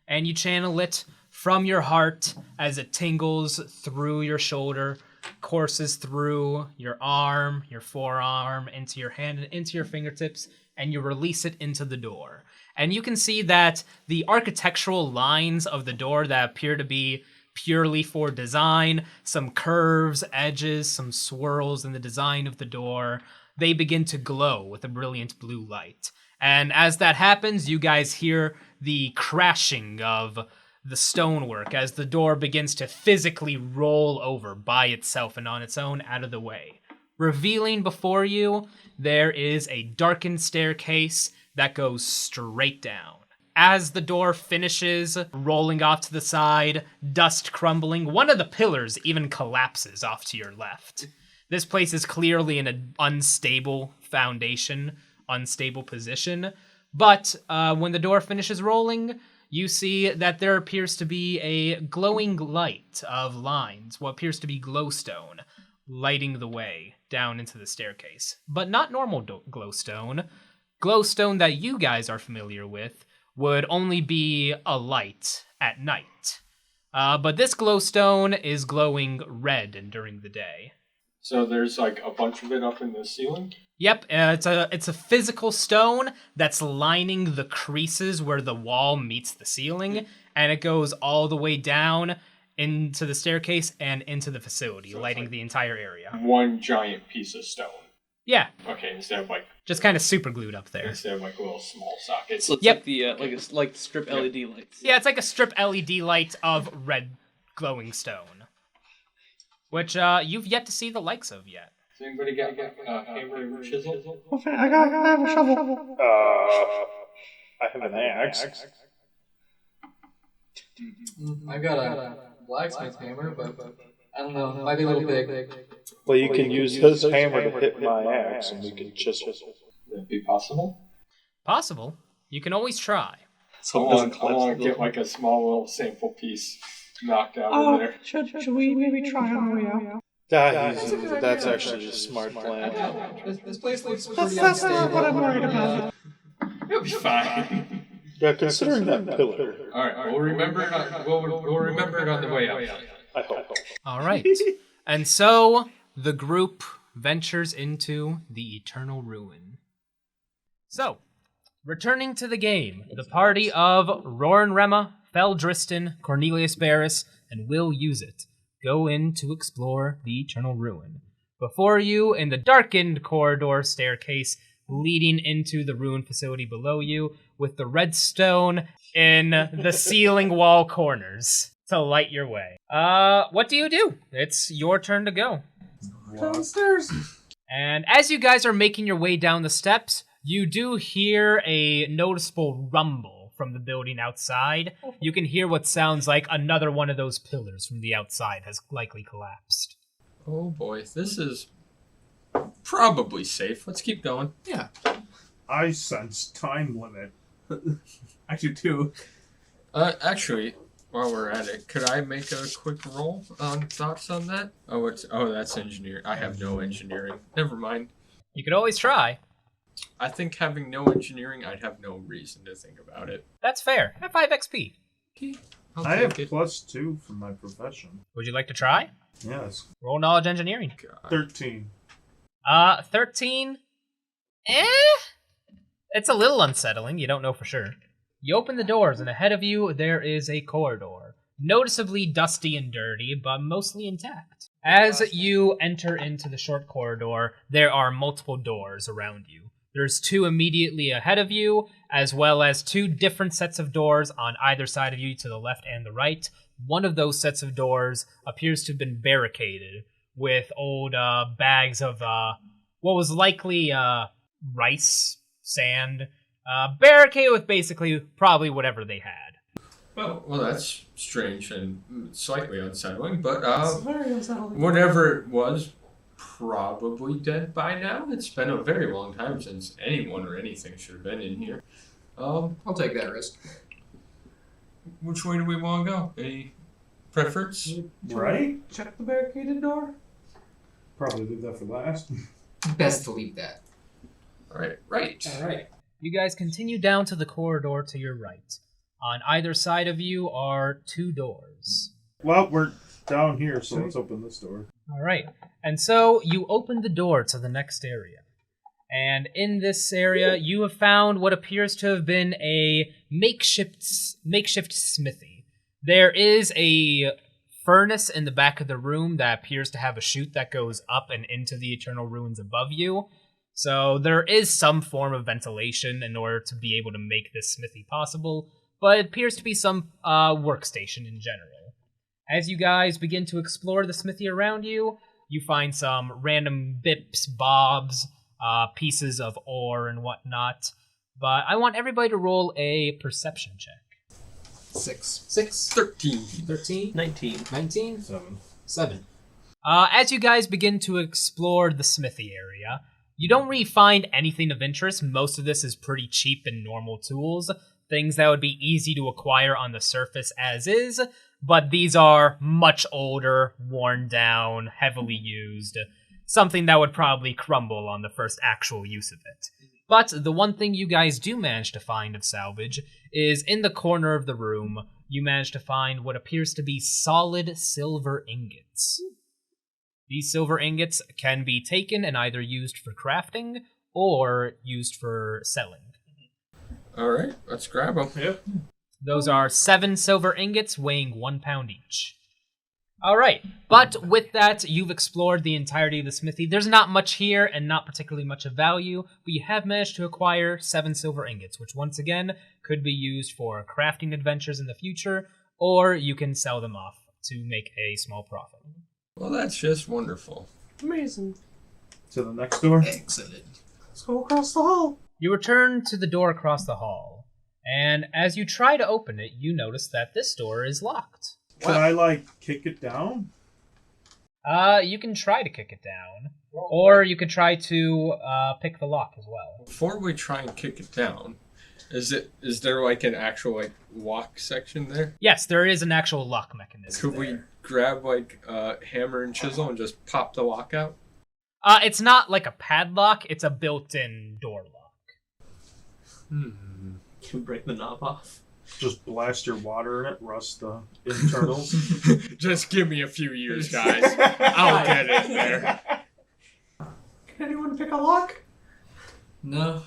S3: and you channel it from your heart as it tingles through your shoulder, courses through your arm, your forearm, into your hand, and into your fingertips, and you release it into the door. And you can see that the architectural lines of the door that appear to be purely for design, some curves, edges, some swirls in the design of the door, they begin to glow with a brilliant blue light. And as that happens, you guys hear the crashing of the stonework as the door begins to physically roll over by itself and on its own out of the way. Revealing before you, there is a darkened staircase that goes straight down. As the door finishes rolling off to the side, dust crumbling, one of the pillars even collapses off to your left. This place is clearly in an unstable foundation, unstable position, but when the door finishes rolling, you see that there appears to be a glowing light of lines, what appears to be glowstone, lighting the way down into the staircase. But not normal glowstone. Glowstone that you guys are familiar with would only be a light at night. But this glowstone is glowing red during the day.
S1: So there's like a bunch of it up in the ceiling?
S3: Yep, it's a physical stone that's lining the creases where the wall meets the ceiling, and it goes all the way down into the staircase and into the facility, so lighting like the entire area.
S1: One giant piece of stone.
S3: Yeah.
S1: Okay, instead of like
S3: just kind of super glued up there.
S1: Instead of like little small sockets.
S5: So it's
S3: Yep.
S5: like the like strip LED lights.
S3: Yeah, it's like a strip LED light of red glowing stone, which you've yet to see the likes of yet.
S1: Has anybody got hammer and chisel?
S2: Okay, I have a shovel.
S8: I have an axe.
S4: I got a blacksmith hammer, but I don't know, it might be a little big.
S8: Well, you can use his hammer to hit my axe, and we can chisel.
S1: Would that be possible?
S3: Possible. You can always try.
S5: So it doesn't
S1: I
S5: collapse.
S1: want to get like a small little sample piece knocked out
S2: Oh,
S1: of there.
S2: should we maybe try on our way out?
S8: That's actually a smart plan.
S4: This place looks
S2: That's,
S4: pretty
S2: that's
S4: unstable.
S2: not what I'm worried about.
S1: It'll be fine.
S8: Yeah, considering that pillar.
S1: All right, we'll remember it. We'll remember it on the way out.
S8: I hope.
S3: All right. And so the group ventures into the Eternal Ruin. So, returning to the game, the party of Roran Rema, Feldristan, Cornelius Barris, and Will Use It go in to explore the Eternal Ruin. Before you, in the darkened corridor staircase leading into the ruin facility below you, with the redstone in the ceiling wall corners to light your way. What do you do? It's your turn to go.
S4: Downstairs.
S3: And as you guys are making your way down the steps, you do hear a noticeable rumble from the building outside. You can hear what sounds like another one of those pillars from the outside has likely collapsed.
S1: Oh boy, this is probably safe. Let's keep going.
S4: Yeah.
S9: I sense time limit. Actually, two.
S1: Actually, while we're at it, could I make a quick roll on thoughts on that? That's engineering. I have no engineering. Never mind.
S3: You could always try.
S1: I think having no engineering, I'd have no reason to think about it.
S3: That's fair. Have 5 XP.
S9: I have +2 from my profession.
S3: Would you like to try?
S9: Yes.
S3: Roll knowledge engineering.
S9: 13.
S3: 13? It's a little unsettling, you don't know for sure. You open the doors, and ahead of you, there is a corridor. Noticeably dusty and dirty, but mostly intact. As you enter into the short corridor, there are multiple doors around you. There's 2 immediately ahead of you, as well as 2 different sets of doors on either side of you to the left and the right. One of those sets of doors appears to have been barricaded with old bags of what was likely rice, sand, barricaded with basically probably whatever they had.
S1: Well, that's strange and slightly unsettling, but
S4: It's very unsettling.
S1: whatever it was, probably dead by now. It's been a very long time since anyone or anything should have been in here.
S4: I'll take that risk.
S1: Which way do we want to go? Any preference?
S9: Right?
S4: Check the barricaded door.
S9: Probably leave that for last.
S4: Best to leave that.
S1: All right.
S4: All right.
S3: You guys continue down to the corridor to your right. On either side of you are 2 doors.
S9: Well, we're down here, so let's open this door.
S3: All right. And so you open the door to the next area. And in this area, you have found what appears to have been a makeshift smithy. There is a furnace in the back of the room that appears to have a chute that goes up and into the Eternal Ruins above you. So there is some form of ventilation in order to be able to make this smithy possible, but it appears to be some workstation in general. As you guys begin to explore the smithy around you, you find some random bips, bobs, pieces of ore and whatnot. But I want everybody to roll a perception check.
S4: 6.
S1: 13.
S5: 19.
S4: 7.
S3: As you guys begin to explore the smithy area, you don't really find anything of interest. Most of this is pretty cheap and normal tools, things that would be easy to acquire on the surface as is, but these are much older, worn down, heavily used, something that would probably crumble on the first actual use of it. But the one thing you guys do manage to find of salvage is in the corner of the room, you manage to find what appears to be solid silver ingots. These silver ingots can be taken and either used for crafting or used for selling.
S1: All right, let's grab them.
S9: Yep.
S3: Those are 7 silver ingots weighing 1 pound each. All right, but with that, you've explored the entirety of the smithy. There's not much here and not particularly much of value, but you have managed to acquire 7 silver ingots, which once again could be used for crafting adventures in the future, or you can sell them off to make a small profit.
S1: Well, that's just wonderful.
S2: Amazing.
S9: To the next door.
S4: Excellent.
S2: Let's go across the hall.
S3: You return to the door across the hall, and as you try to open it, you notice that this door is locked.
S9: Can I, kick it down?
S3: You can try to kick it down, or you could try to pick the lock as well.
S1: Before we try and kick it down, Is there like an actual like lock section there?
S3: Yes, there is an actual lock mechanism.
S1: Could we grab like a hammer and chisel and just pop the lock out?
S3: It's not like a padlock, it's a built-in door lock.
S5: Can we break the knob off?
S9: Just blast your water in it, rust the internals.
S1: Just give me a few years, guys. I'll get in there.
S4: Can anyone pick a lock?
S1: No.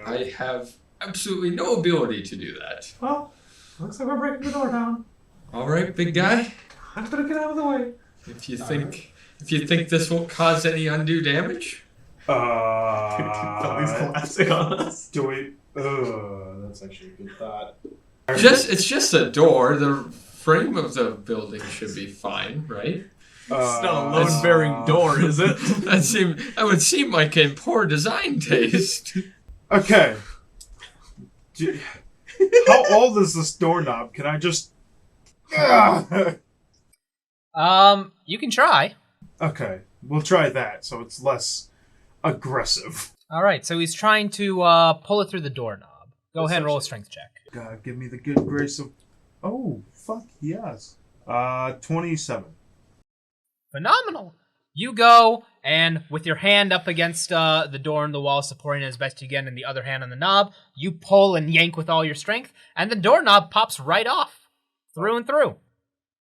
S1: I have absolutely no ability to do that.
S4: Well, looks like we're breaking the door down.
S1: All right, big guy.
S4: I'm gonna get out of the way.
S1: If you think this won't cause any undue damage,
S5: Something's collapsing on us.
S9: Do we? That's actually a good thought.
S1: it's just a door. The frame of the building should be fine, right?
S5: It's not a load-bearing door, is it?
S1: That would seem like in poor design taste.
S9: Okay. How old is this doorknob? Can I just...
S3: You can try.
S9: Okay, we'll try that, so it's less aggressive.
S3: Alright, so he's trying to pull it through the doorknob. Go ahead and roll a strength check.
S9: God, give me the good grace of... Oh, fuck, yes. 27.
S3: Phenomenal! You go, and with your hand up against the door and the wall, supporting it as best you can, and the other hand on the knob, you pull and yank with all your strength, and the doorknob pops right off. Through and through.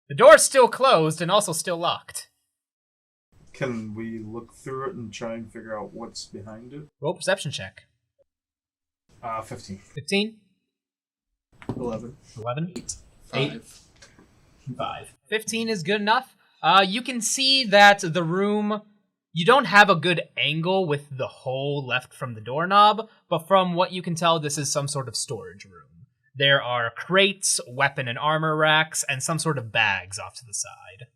S3: The door's still closed and also still locked.
S9: Can we look through it and try and figure out what's behind it?
S3: Roll perception check.
S9: 15.
S3: 15?
S5: 11.
S3: 11?
S1: 8.
S3: 5. 15 is good enough. You can see that the room, you don't have a good angle with the hole left from the doorknob, but from what you can tell, this is some sort of storage room. There are crates, weapon and armor racks, and some sort of bags off to the side.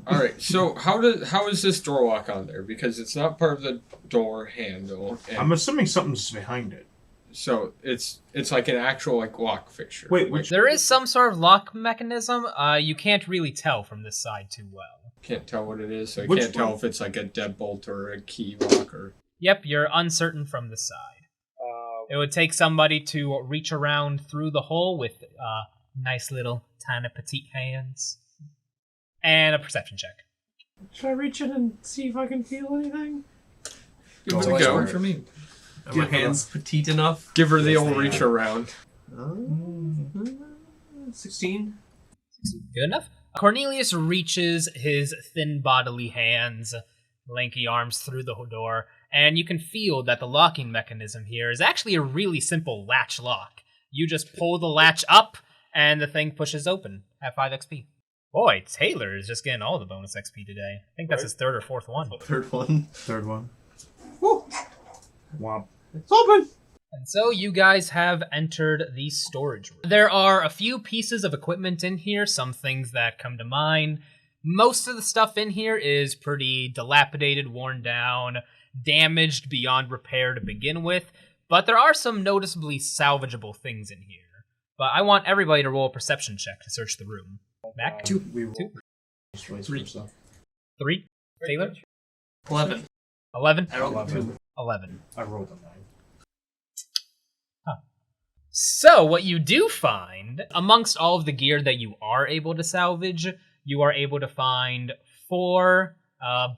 S1: All right, so how is this door lock on there? Because it's not part of the door handle. And
S9: I'm assuming something's behind it.
S1: so it's like an actual like lock fixture.
S9: Wait, which...
S3: There is some sort of lock mechanism. You can't really tell from this side too well.
S1: Can't tell what it is, so you
S9: Which
S1: can't tell
S9: one?
S1: if it's like a deadbolt or a key lock or...
S3: Yep, you're uncertain from the side. It would take somebody to reach around through the hole with nice little tiny petite hands. And a perception check.
S4: Should I reach in and see if I can feel anything?
S1: Give it a go.
S5: For me. Are my hands petite enough?
S1: Give her the old reach around.
S5: 16?
S3: Good enough. Cornelius reaches his thin bodily hands, lanky arms through the door, and you can feel that the locking mechanism here is actually a really simple latch lock. You just pull the latch up, and the thing pushes open at 5 XP. Boy, Taylor is just getting all the bonus XP today. I think that's his third or fourth one.
S5: Third one.
S9: Third one.
S4: Woo!
S9: Womp.
S4: It's open!
S3: And so you guys have entered the storage room. There are a few pieces of equipment in here, some things that come to mind. Most of the stuff in here is pretty dilapidated, worn down, damaged beyond repair to begin with, but there are some noticeably salvageable things in here. But I want everybody to roll a perception check to search the room. Mac?
S9: 2.
S3: 2.
S9: 3.
S3: 3. Taylor?
S5: 11.
S3: 11.
S9: 11.
S3: 11.
S9: I rolled a 9.
S3: So, what you do find, amongst all of the gear that you are able to salvage, you are able to find 4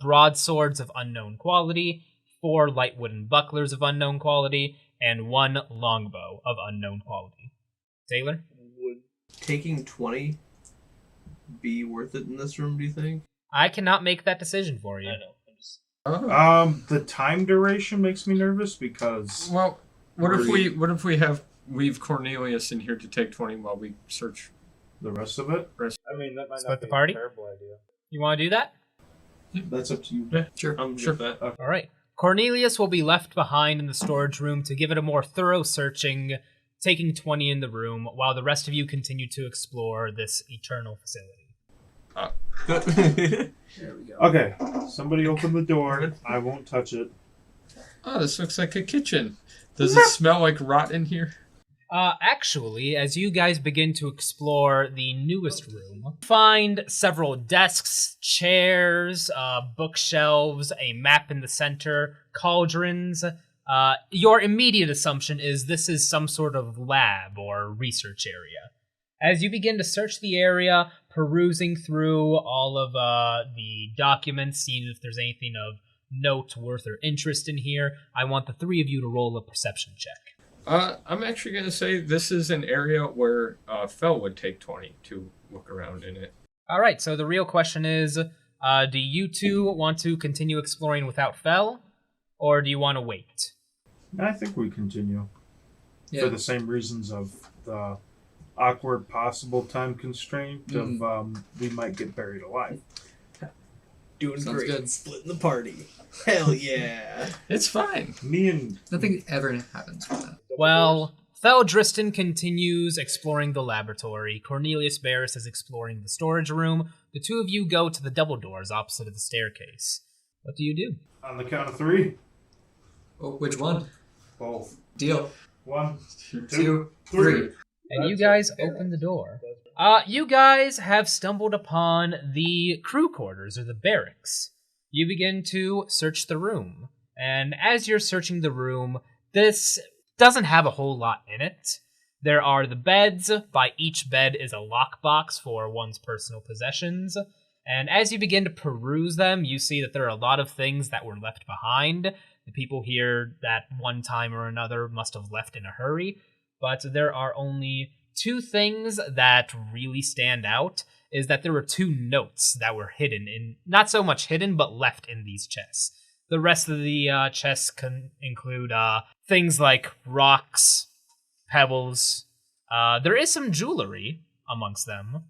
S3: broadswords of unknown quality, 4 light wooden bucklers of unknown quality, and 1 longbow of unknown quality. Taylor?
S5: Would taking 20 be worth it in this room, do you think?
S3: I cannot make that decision for you.
S5: I know.
S9: The time duration makes me nervous because...
S1: Well, what if we leave Cornelius in here to take 20 while we search
S9: The rest of it?
S8: I mean, that might
S3: Split
S8: not
S3: the
S8: be
S3: party?
S8: a terrible idea.
S3: You want to do that?
S9: That's up to you.
S1: Yeah, sure.
S5: I'm
S1: sure.
S5: good with that.
S3: All right. Cornelius will be left behind in the storage room to give it a more thorough searching, taking 20 in the room, while the rest of you continue to explore this eternal facility.
S5: There we go.
S9: Okay, somebody open the door. I won't touch it.
S1: Oh, this looks like a kitchen. Does it smell like rot in here?
S3: Actually, as you guys begin to explore the newest room, find several desks, chairs, bookshelves, a map in the center, cauldrons, your immediate assumption is this is some sort of lab or research area. As you begin to search the area, perusing through all of the documents, seeing if there's anything of note, worth, or interest in here, I want the three of you to roll a perception check.
S1: I'm actually going to say this is an area where Fel would take 20 to look around in it.
S3: All right, so the real question is, do you two want to continue exploring without Fel, or do you want to wait?
S9: I think we continue.
S4: Yeah.
S9: For the same reasons of the awkward possible time constraint of we might get buried alive.
S5: Doing
S4: Sounds
S5: great.
S4: good.
S5: Splitting the party. Hell yeah.
S1: It's fine.
S9: Me and...
S4: Nothing ever happens with that.
S3: Well, Fel Driston continues exploring the laboratory. Cornelius Barris is exploring the storage room. The two of you go to the double doors opposite of the staircase. What do you do?
S9: On the count of 3.
S4: Oh, which one?
S9: Both.
S4: Deal.
S9: 1,
S4: 2, 3.
S3: And you guys open the door. You guys have stumbled upon the crew quarters, or the barracks. You begin to search the room. And as you're searching the room, this doesn't have a whole lot in it. There are the beds. By each bed is a lockbox for one's personal possessions. And as you begin to peruse them, you see that there are a lot of things that were left behind. The people here that one time or another must have left in a hurry. But there are only 2 things that really stand out, is that there were 2 notes that were hidden in, not so much hidden, but left in these chests. The rest of the chests can include things like rocks, pebbles. There is some jewelry amongst them.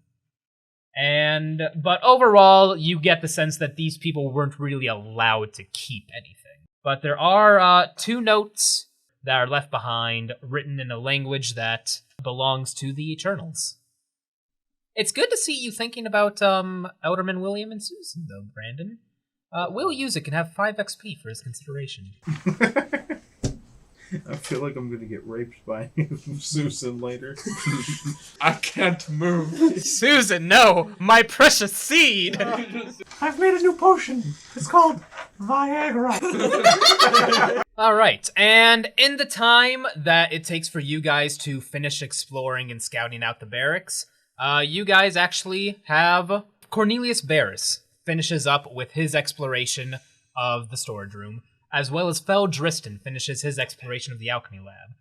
S3: But overall, you get the sense that these people weren't really allowed to keep anything. But there are 2 notes that are left behind, written in a language that belongs to the Eternals. It's good to see you thinking about Elderman William and Susan, though, Brandon. Will use it can have 5 XP for his consideration.
S9: I feel like I'm going to get raped by Susan later.
S1: I can't move.
S3: Susan, no! My precious seed!
S2: I've made a new potion. It's called Viagra.
S3: Alright, and in the time that it takes for you guys to finish exploring and scouting out the barracks, you guys actually have Cornelius Barris finishes up with his exploration of the storage room, as well as Fel Driston finishes his exploration of the alchemy lab.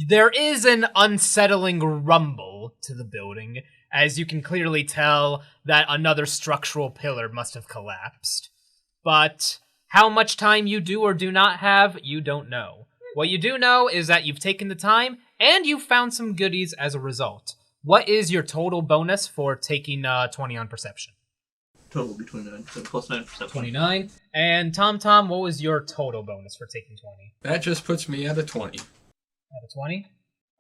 S3: There is an unsettling rumble to the building, as you can clearly tell that another structural pillar must have collapsed. But how much time you do or do not have, you don't know. What you do know is that you've taken the time, and you've found some goodies as a result. What is your total bonus for taking 20 on perception?
S5: Total between 9, so plus 9 perception.
S3: 29. And Tom, what was your total bonus for taking 20?
S1: That just puts me at a 20.
S3: At a 20?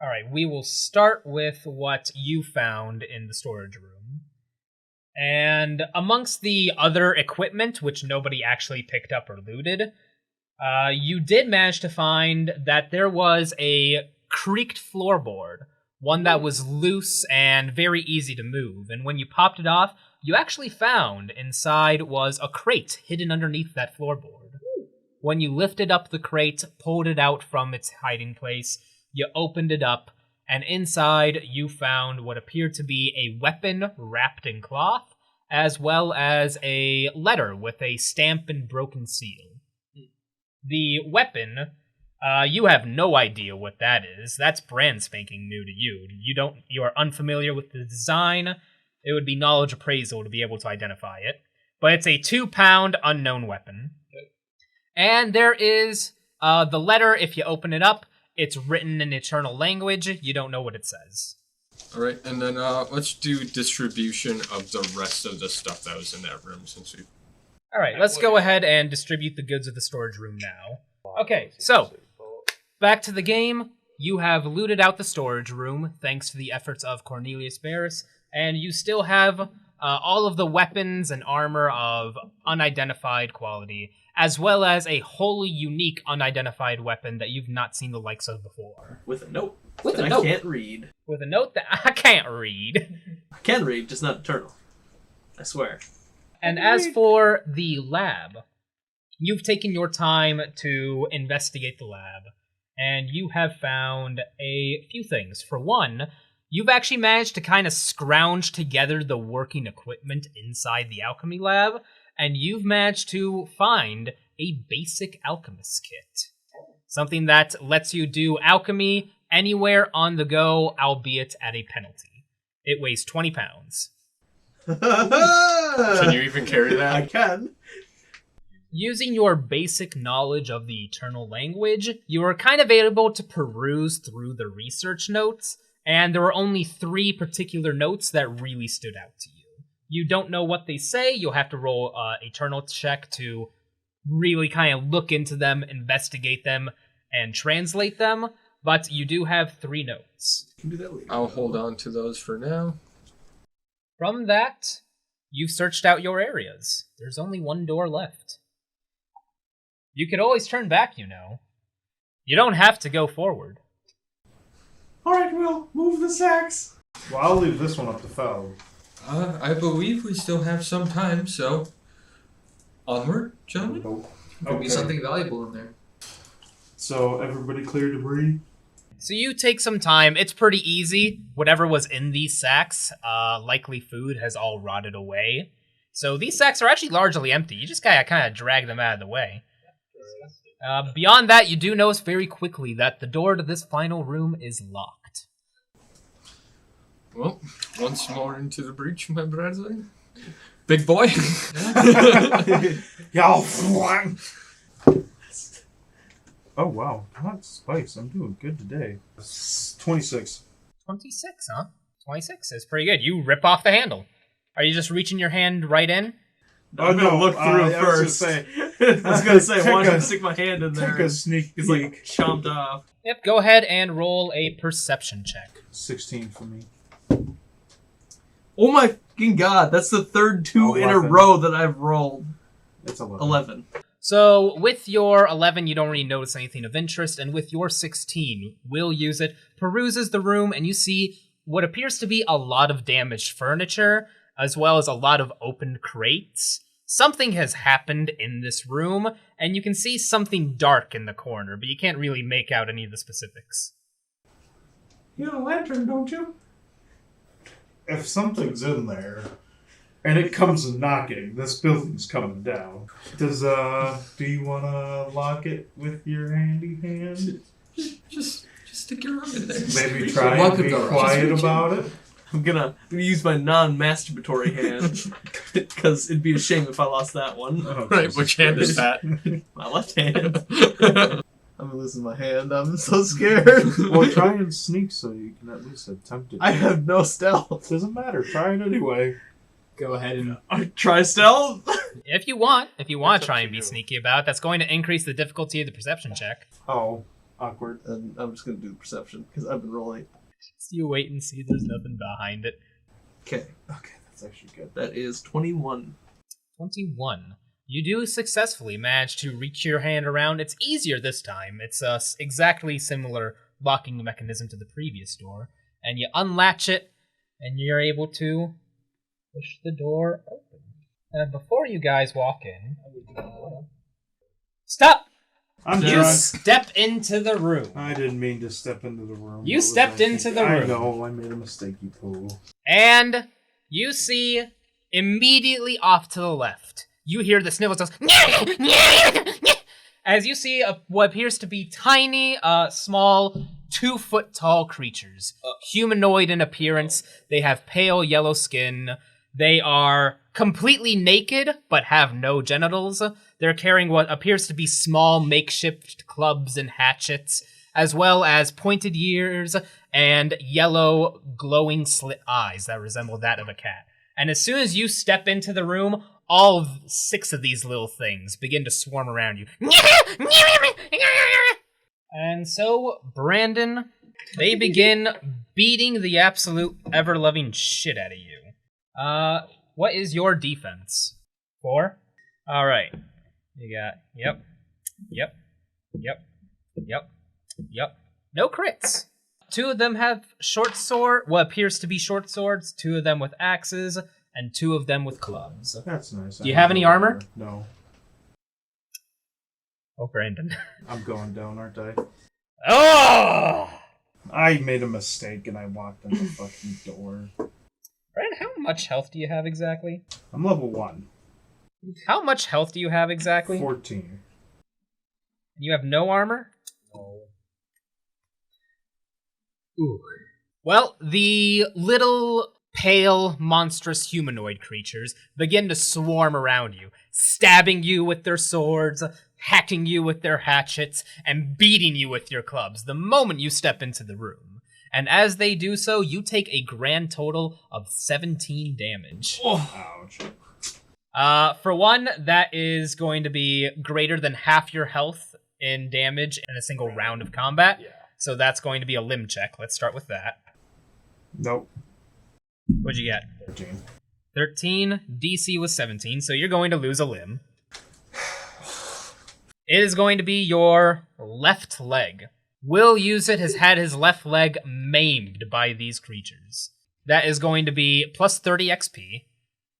S3: Alright, we will start with what you found in the storage room. And amongst the other equipment, which nobody actually picked up or looted, you did manage to find that there was a creaked floorboard, one that was loose and very easy to move. And when you popped it off, you actually found inside was a crate hidden underneath that floorboard. When you lifted up the crate, pulled it out from its hiding place, you opened it up, and inside you found what appeared to be a weapon wrapped in cloth, as well as a letter with a stamp and broken seal. The weapon, you have no idea what that is. That's brand spanking new to you. You are unfamiliar with the design. It would be knowledge appraisal to be able to identify it. But it's a 2-pound unknown weapon. And there is the letter, if you open it up, it's written in eternal language. You don't know what it says.
S1: Alright, and then let's do distribution of the rest of the stuff that was in that room since we...
S3: Alright, let's go ahead and distribute the goods of the storage room now. Okay, so, back to the game. You have looted out the storage room, thanks to the efforts of Cornelius Barris, and you still have all of the weapons and armor of unidentified quality, as well as a wholly unique unidentified weapon that you've not seen the likes of before.
S5: With a note.
S3: With a
S5: that
S3: note.
S5: I can't read.
S3: With a note that I can't read.
S5: I can read, just not eternal. I swear.
S3: And as for the lab, You've taken your time to investigate the lab, and you have found a few things. For one, you've actually managed to kind of scrounge together the working equipment inside the alchemy lab, and you've managed to find a basic alchemist kit. Something that lets you do alchemy anywhere on the go, albeit at a penalty. It weighs 20 pounds.
S1: Can you even carry that?
S5: I can.
S3: Using your basic knowledge of the eternal language, you are kind of able to peruse through the research notes, and there were only 3 particular notes that really stood out to you. You don't know what they say, you'll have to roll an eternal check to really kind of look into them, investigate them, and translate them, but you do have 3 notes.
S5: Can do that later.
S1: I'll hold on to those for now.
S3: From that, you've searched out your areas. There's only 1 door left. You could always turn back, you know. You don't have to go forward.
S5: Alright, Will, move the sacks.
S9: Well, I'll leave this one up to Fel.
S1: I believe we still have some time, so onward, gentlemen.
S4: Could be something valuable in there.
S9: So everybody clear debris?
S3: So you take some time. It's pretty easy. Whatever was in these sacks, likely food, has all rotted away. So these sacks are actually largely empty. You just gotta kind of drag them out of the way. Beyond that, you do notice very quickly that the door to this final room is locked.
S1: Well, once more into the breach, my brethren. Big boy.
S9: Y'all flying. Oh wow, hot spice. I'm doing good today. 26.
S3: 26, huh? 26 is pretty good. You rip off the handle. Are you just reaching your hand right in?
S5: I'm gonna look through first. I was gonna say, why don't I stick my hand in there?
S9: Take a sneak
S5: It's like chomped off.
S3: Yep, go ahead and roll a perception check.
S9: 16 for me.
S5: Oh my fucking god, that's the third 2 in a
S9: 11.
S5: row that I've rolled.
S9: It's 11.
S5: 11.
S3: So with your 11, you don't really notice anything of interest, and with your 16, Will use it, peruses the room, and you see what appears to be a lot of damaged furniture, as well as a lot of opened crates. Something has happened in this room, and you can see something dark in the corner, but you can't really make out any of the specifics.
S5: You have a lantern, don't you?
S9: If something's in there, and it comes knocking, this building's coming down. Do you want to lock it with your handy hand?
S1: Just stick your arm in there.
S9: Maybe try and be quiet about it?
S5: I'm gonna use my non-masturbatory hand, because it'd be a shame if I lost that one.
S9: Oh,
S1: Right, which hand is that?
S5: My left hand. I'm losing my hand. I'm so scared.
S9: Well, try and sneak so you can at least attempt it.
S5: I have no stealth.
S9: Doesn't matter. Try it anyway.
S4: Go ahead and
S5: Try stealth.
S3: If you want to try and be sneaky about it, that's going to increase the difficulty of the perception check.
S9: Oh, awkward.
S5: And I'm just gonna do the perception because I've been rolling.
S3: So you wait and see there's nothing behind it.
S5: Okay,
S9: That's actually good.
S5: that is 21.
S3: 21. You do successfully manage to reach your hand around. It's easier this time. It's a exactly similar locking mechanism to the previous door. And you unlatch it, and you're able to push the door open. Before you guys walk in... Stop!
S9: I'm
S3: You
S9: drunk.
S3: step into the room.
S9: I didn't mean to step into the room.
S3: You
S9: What was
S3: stepped
S9: I
S3: into
S9: thinking?
S3: the room.
S9: I know, I made a mistake, you fool.
S3: And you see immediately off to the left, you hear the sniffles as you see what appears to be tiny, small, 2-foot tall creatures. Humanoid in appearance. They have pale yellow skin. They are completely naked, but have no genitals. They're carrying what appears to be small makeshift clubs and hatchets, as well as pointed ears and yellow glowing slit eyes that resemble that of a cat. And as soon as you step into the room, all 6 of these little things begin to swarm around you. And so, Brandon, they begin beating the absolute ever-loving shit out of you. What is your defense? 4? Alright. You got, yep. No crits. 2 of them have what appears to be short swords, 2 of them with axes, and 2 of them with clubs.
S9: That's nice.
S3: Do you have any armor?
S9: No.
S3: Oh, Brandon.
S9: I'm going down, aren't I?
S3: Oh!
S9: I made a mistake and I walked in the fucking door.
S3: Brandon, how much health do you have exactly?
S9: I'm level 1.
S3: How much health do you have exactly?
S9: 14.
S3: You have no armor?
S9: No.
S3: Ooh. Well, the little pale, monstrous humanoid creatures begin to swarm around you, stabbing you with their swords, hacking you with their hatchets, and beating you with your clubs the moment you step into the room. And as they do so, you take a grand total of 17 damage.
S9: Oh. Ouch.
S3: For one, that is going to be greater than half your health in damage in a single round of combat.
S9: Yeah.
S3: So that's going to be a limb check. Let's start with that.
S9: Nope.
S3: What'd you get?
S9: 13.
S3: 13. DC was 17, so you're going to lose a limb. It is going to be your left leg. Will Use It has had his left leg maimed by these creatures. That is going to be plus 30 XP.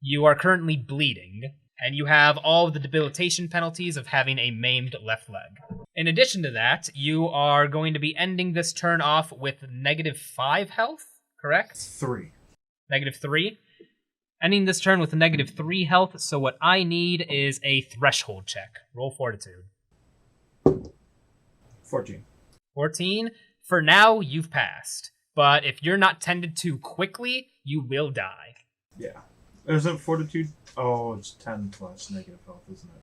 S3: You are currently bleeding, and you have all of the debilitation penalties of having a maimed left leg. In addition to that, you are going to be ending this turn off with -5 health, correct?
S9: 3.
S3: -3. Ending this turn with -3 health, so what I need is a threshold check. Roll Fortitude.
S9: 14.
S3: 14. For now, you've passed. But if you're not tended to quickly, you will die.
S9: Yeah. Isn't Fortitude? Oh, it's 10 plus negative health, isn't it?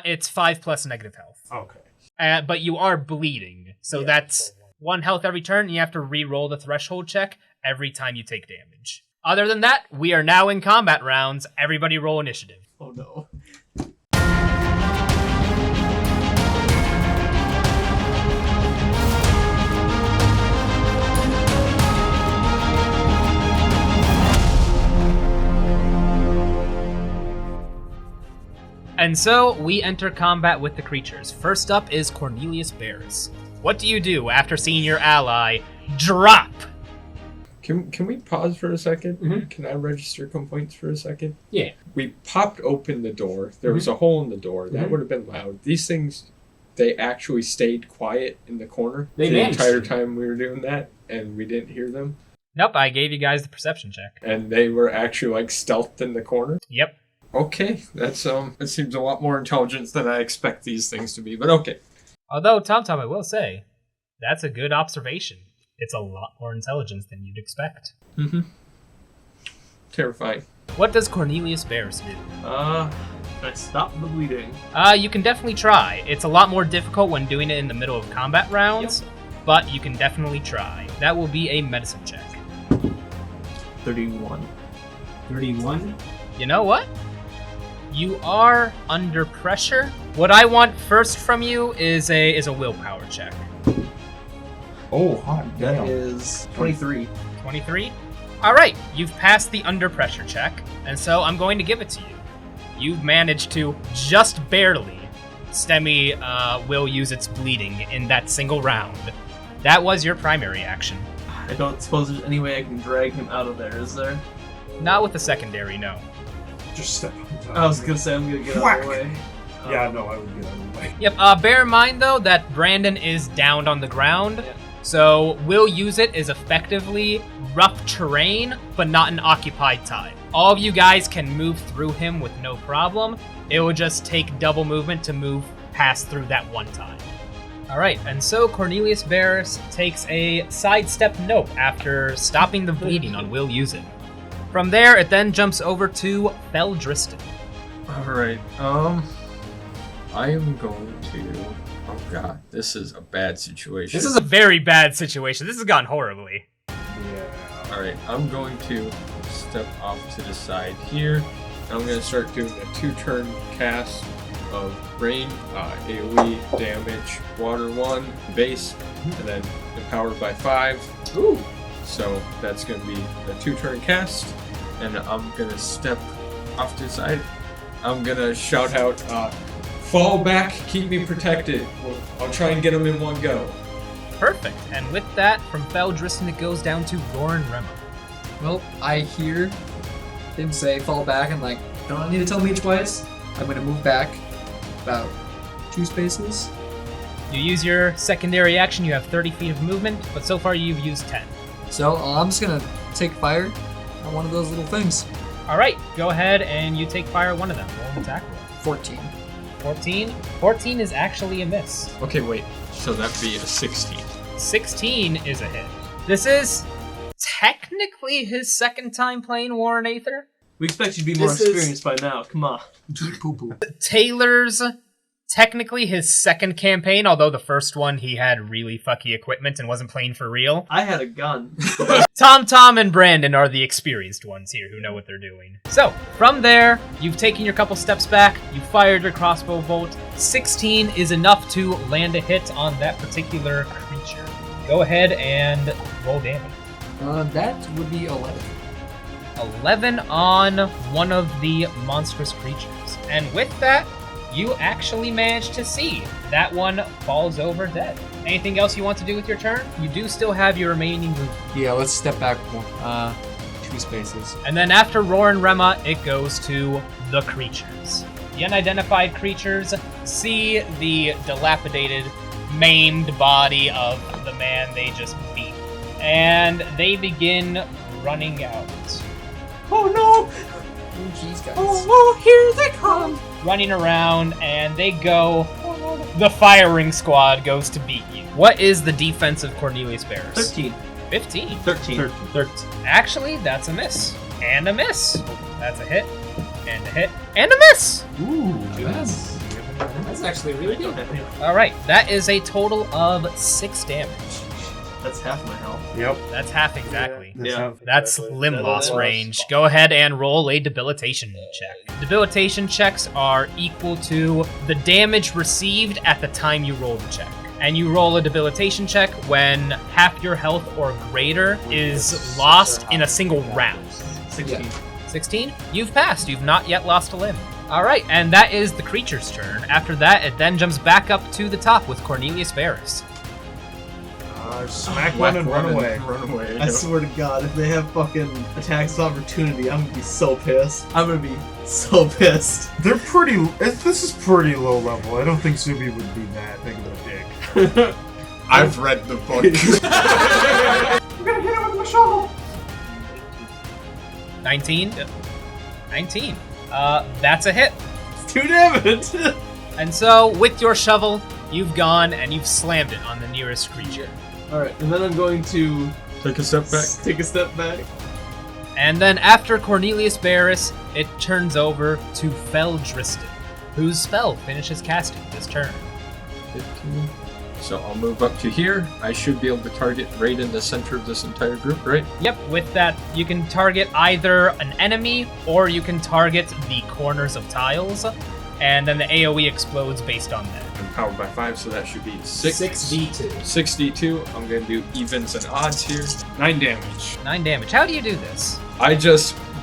S3: It's 5 plus negative health.
S9: Okay.
S3: But you are bleeding, so that's 1 health every turn, and you have to re-roll the threshold check every time you take damage. Other than that, we are now in combat rounds. Everybody roll initiative.
S5: Oh no.
S3: And so, we enter combat with the creatures. First up is Cornelius Barris. What do you do after seeing your ally drop?
S1: Can we pause for a second?
S4: Mhm.
S1: Can I register complaints for a second?
S4: Yeah.
S1: We popped open the door. There was a hole in the door. That would have been loud. These things, they actually stayed quiet in the corner
S4: They
S1: the
S4: managed
S1: entire
S4: to.
S1: time we were doing that, and we didn't hear them.
S3: Nope, I gave you guys the perception check.
S1: And they were actually like stealthed in the corner.
S3: Yep.
S1: Okay, that seems a lot more intelligence than I expect these things to be, but okay.
S3: Although, Tom, I will say, that's a good observation. It's a lot more intelligence than you'd expect.
S1: Mm-hmm. Terrifying.
S3: What does Cornelius Barris do?
S5: Can I stop the bleeding?
S3: You can definitely try. It's a lot more difficult when doing it in the middle of combat rounds, but you can definitely try. That will be a medicine check.
S5: 31.
S4: 31.
S3: You know what? You are under pressure. What I want first from you is a willpower check.
S9: Oh, hot
S5: That
S9: damn.
S5: is 23.
S3: 23? Alright, you've passed the under pressure check, and so I'm going to give it to you. You've managed to just barely stemmy Will Use Its bleeding in that single round. That was your primary action.
S5: I don't suppose there's any way I can drag him out of there, is there?
S3: Not with the secondary, no.
S9: Just step on top.
S5: I was gonna say I'm gonna get out of the way.
S9: Yeah, no, I would get out of the way.
S3: Yep, bear in mind though that Brandon is downed on the ground, so Will Use It is effectively rough terrain, but not an occupied time. All of you guys can move through him with no problem. It will just take double movement to move past through that one time. Alright, and so Cornelius Barris takes a sidestep nope after stopping the bleeding on Will Use It. From there, it then jumps over to Feldriston.
S1: Alright, I am going to... Oh god, this is a bad situation.
S3: This is a very bad situation. This has gone horribly.
S9: Yeah.
S1: Alright, I'm going to step off to the side here. And I'm going to start doing a 2-turn cast of rain, AoE, damage, water 1, base, and then empowered by 5.
S4: Ooh.
S1: So that's going to be a 2-turn cast. And I'm going to step off to the side. I'm going to shout out, fall back, keep me protected. I'll try and get him in one go.
S3: Perfect. And with that, from Feldriston, it goes down to Goran Remo.
S4: Well, I hear him say fall back and like, don't need to tell me twice. I'm gonna move back about 2 spaces.
S3: You use your secondary action, you have 30 feet of movement, but so far you've used 10.
S4: So I'm just gonna take fire on one of those little things.
S3: Alright, go ahead and you take fire at one of them. Roll an attack roll.
S4: 14.
S3: 14? 14 is actually a miss.
S1: Okay, wait. So that'd be a 16.
S3: 16 is a hit. This is technically his second time playing War and Aether.
S5: We expect you to be more experienced by now. Come on.
S3: Taylor's technically his second campaign, although the first one he had really fucky equipment and wasn't playing for real.
S5: I had a gun.
S3: Tom and Brandon are the experienced ones here who know what they're doing. So, from there, you've taken your couple steps back, you fired your crossbow bolt. 16 is enough to land a hit on that particular creature. Go ahead and roll damage.
S4: That would be 11.
S3: 11 on one of the monstrous creatures. And with that, you actually manage to see that one falls over dead. Anything else you want to do with your turn? You do still have your remaining movement.
S4: Yeah, let's step back 2 spaces.
S3: And then after Roar and Rema, it goes to the creatures. The unidentified creatures see the dilapidated, maimed body of the man they just beat. And they begin running out.
S5: Oh no!
S4: Oh, jeez, guys.
S5: Oh, here they come!
S3: Running around, and they go. The firing squad goes to beat you. What is the defense of Cornelius Barris?
S5: 13.
S3: 15.
S5: 13.
S3: 13. Actually, that's a miss. And a miss. That's a hit. And a hit. And a miss!
S5: Ooh,
S4: That's actually really good.
S3: Alright, that is a total of 6 damage.
S5: That's half my health.
S9: Yep.
S3: That's half exactly.
S5: Yeah.
S3: That's limb loss range. Go ahead and roll a debilitation check. Debilitation checks are equal to the damage received at the time you roll the check. And you roll a debilitation check when half your health or greater is lost in a single round.
S5: 16.
S3: 16? You've passed. You've not yet lost a limb. Alright, and that is the creature's turn. After that, it then jumps back up to the top with Cornelius Barris.
S9: Smack one and run away.
S1: Run away.
S5: I swear to God, if they have fucking attacks of opportunity, I'm gonna be so pissed. I'm gonna be so pissed.
S9: They're pretty. This is pretty low level. I don't think Zuby would be that big of a dick.
S1: I've read the book.
S9: I'm gonna hit him with my shovel.
S3: 19? 19. That's a hit.
S5: It's 2 damage!
S3: And so, with your shovel, you've gone and you've slammed it on the nearest creature.
S5: Alright, and then I'm going to
S1: Take a step back.
S5: take a step back.
S3: And then after Cornelius Barris, it turns over to Feldristan, whose spell finishes casting this turn.
S1: 15. So I'll move up to here. I should be able to target right in the center of this entire group, right?
S3: Yep, with that, you can target either an enemy, or you can target the corners of tiles, and then the AoE explodes based on that.
S1: I'm powered by 5, so that should be 6.
S4: 6d2.
S1: 6d2. I'm going to do evens and odds here. 9 damage.
S3: 9 damage. How do you do this?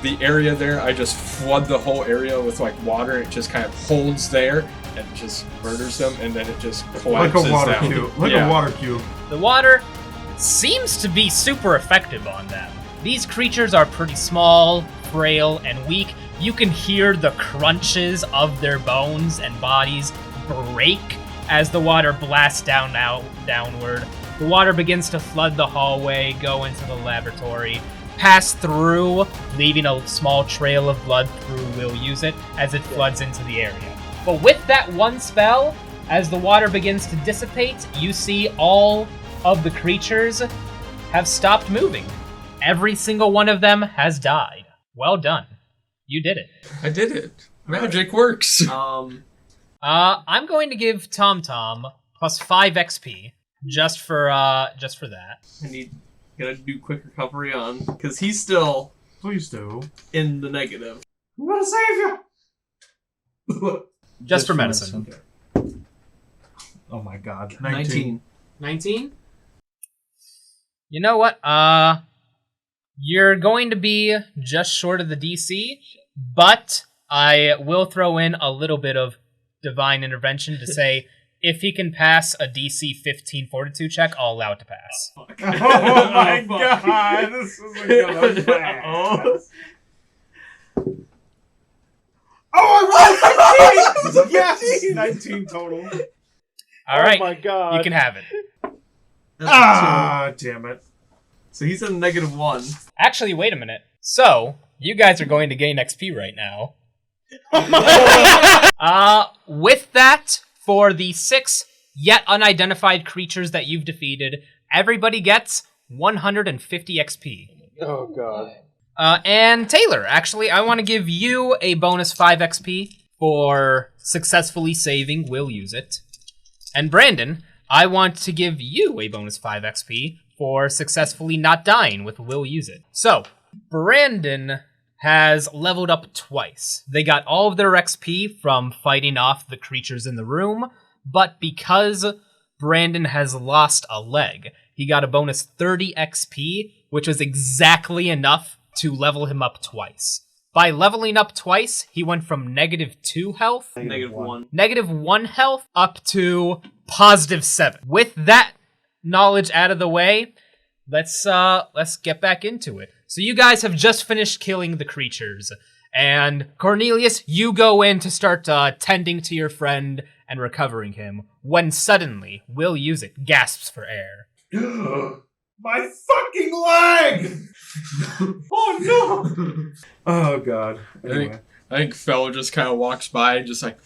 S1: The area there, I just flood the whole area with like water. It just kind of holds there and just murders them, and then it just
S9: Like
S1: collapses
S9: a water
S1: down.
S9: cube. Like
S1: Yeah.
S9: a water cube.
S3: The water seems to be super effective on them. These creatures are pretty small, frail, and weak. You can hear the crunches of their bones and bodies break as the water blasts downward. The water begins to flood the hallway, go into the laboratory, pass through, leaving a small trail of blood through Will Use It as it floods into the area. But with that one spell, as the water begins to dissipate, you see all of the creatures have stopped moving. Every single one of them has died. Well done. You did it.
S1: I did it. Magic works.
S3: I'm going to give TomTom plus 5 XP just for that.
S5: Gotta do quick recovery on, because he's still
S9: Please do.
S5: in the negative.
S9: I'm gonna save you.
S3: Just for medicine.
S9: Oh my God.
S5: 19.
S3: 19? You know what? You're going to be just short of the DC, but I will throw in a little bit of divine intervention to say if he can pass a DC 15 fortitude check, I'll allow it to pass.
S9: Oh my God. This is gonna pass. Oh, I rolled 15! Yes! 19 total.
S3: All right,
S8: Oh my god.
S3: you can have it.
S9: Ah, damn it.
S5: So he's in -1.
S3: Actually, wait a minute. So, you guys are going to gain XP right now. With that, for the 6 yet unidentified creatures that you've defeated, everybody gets 150 XP.
S8: Oh god.
S3: And Taylor, actually, I want to give you a bonus 5 XP for successfully saving Will Use It. And Brandon, I want to give you a bonus 5 XP for successfully not dying with Will Use It. So, Brandon has leveled up twice. They got all of their XP from fighting off the creatures in the room, but because Brandon has lost a leg, he got a bonus 30 XP, which was exactly enough to level him up twice. By leveling up twice, he went from -2 health,
S5: -1.
S3: -1 health, up to +7. With that knowledge out of the way, let's get back into it. So you guys have just finished killing the creatures, and Cornelius, you go in to start tending to your friend and recovering him, when suddenly Will Use It gasps for air.
S9: My fucking leg! Oh no! Oh god. Anyway.
S1: I think Fel just kind of walks by, just like,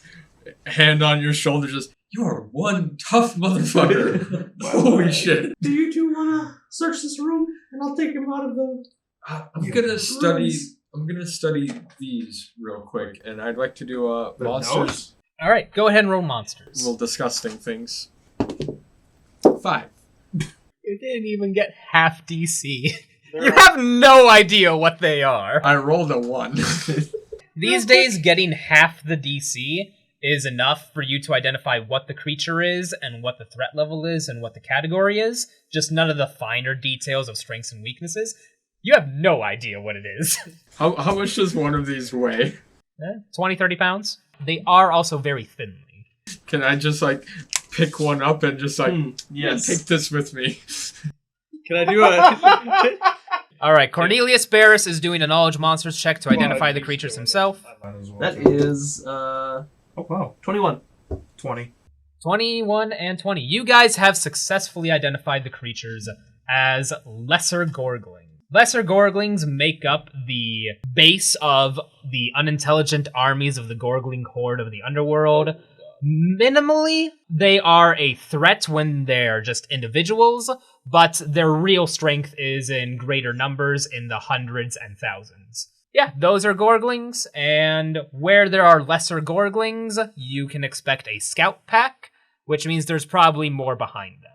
S1: hand on your shoulder, just, you are one tough motherfucker. Holy shit.
S5: Do you two want to search this room? And I'll take him out of the...
S1: I'm gonna study these real quick, and I'd like to do monsters.
S3: All right, go ahead and roll monsters.
S1: Little disgusting things. 5.
S3: You didn't even get half DC. You have no idea what they are.
S1: I rolled a 1.
S3: These days, getting half the DC is enough for you to identify what the creature is and what the threat level is and what the category is. Just none of the finer details of strengths and weaknesses. You have no idea what it is.
S1: How much does one of these weigh?
S3: 20, 30 pounds. They are also very thinly.
S1: Can I just, like, pick one up and just, like,
S5: yes.
S1: take this with me?
S5: Can I do a...
S3: All right, Cornelius Barris is doing a knowledge monsters check to identify the creatures himself.
S5: That is,
S9: oh wow.
S5: 21.
S9: 20.
S3: 21 and 20. You guys have successfully identified the creatures as lesser gorglings. Lesser gorglings make up the base of the unintelligent armies of the gorgling horde of the underworld. Minimally, they are a threat when they're just individuals, but their real strength is in greater numbers, in the hundreds and thousands. Yeah, those are gorglings, and where there are lesser gorglings, you can expect a scout pack, which means there's probably more behind them.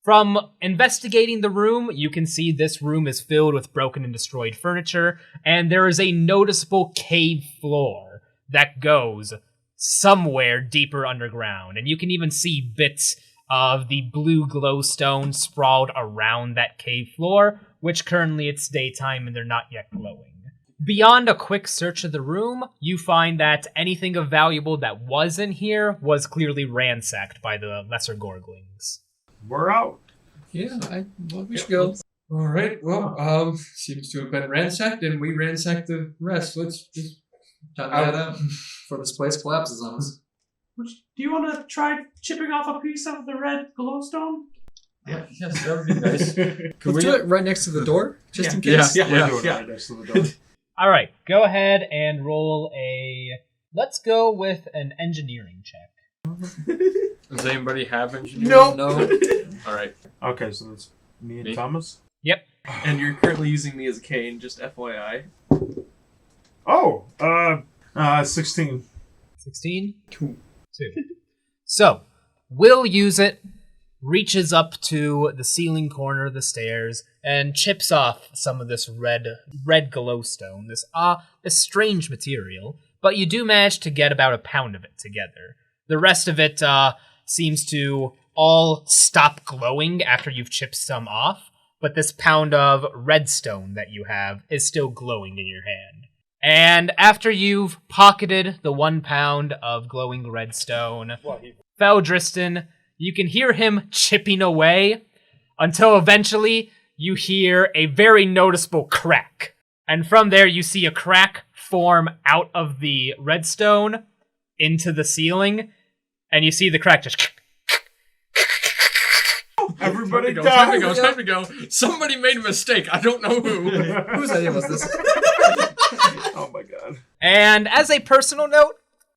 S3: From investigating the room, you can see this room is filled with broken and destroyed furniture, and there is a noticeable cave floor that goes somewhere deeper underground, and you can even see bits of the blue glowstone sprawled around that cave floor, which currently it's daytime and they're not yet glowing. Beyond a quick search of the room, you find that anything of valuable that was in here was clearly ransacked by the lesser gorglings.
S9: We're out.
S1: Yeah, we should go. All right. Well, seems to have been ransacked, and we ransacked the rest. Let's just talk that out.
S4: For this place collapses on us.
S5: Do you want to try chipping off a piece of the red glowstone?
S1: Yeah, yes, that would be nice.
S4: Let's do it right next to the door, just in case.
S9: Yeah, we're doing it right next to the door.
S3: All right, go ahead and roll a... Let's go with an engineering check.
S1: Does anybody have engineering?
S4: No.
S1: All right.
S9: Okay, so that's me and Thomas?
S3: Yep.
S5: And you're currently using me as a cane, just FYI.
S9: Oh, 16.
S3: 16? 2. So, Will Use It reaches up to the ceiling corner of the stairs and chips off some of this red glowstone, this strange material, but you do manage to get about a pound of it together. The rest of it seems to all stop glowing after you've chipped some off, but this pound of redstone that you have is still glowing in your hand. And after you've pocketed the 1 pound of glowing redstone, Feldriston, you can hear him chipping away until eventually you hear a very noticeable crack. And from there you see a crack form out of the redstone, into the ceiling, and you see the crack just...
S9: Everybody
S1: Time
S9: go!
S1: to go. Somebody made a mistake. I don't know who.
S4: Whose idea was this?
S9: Oh my god.
S3: And as a personal note,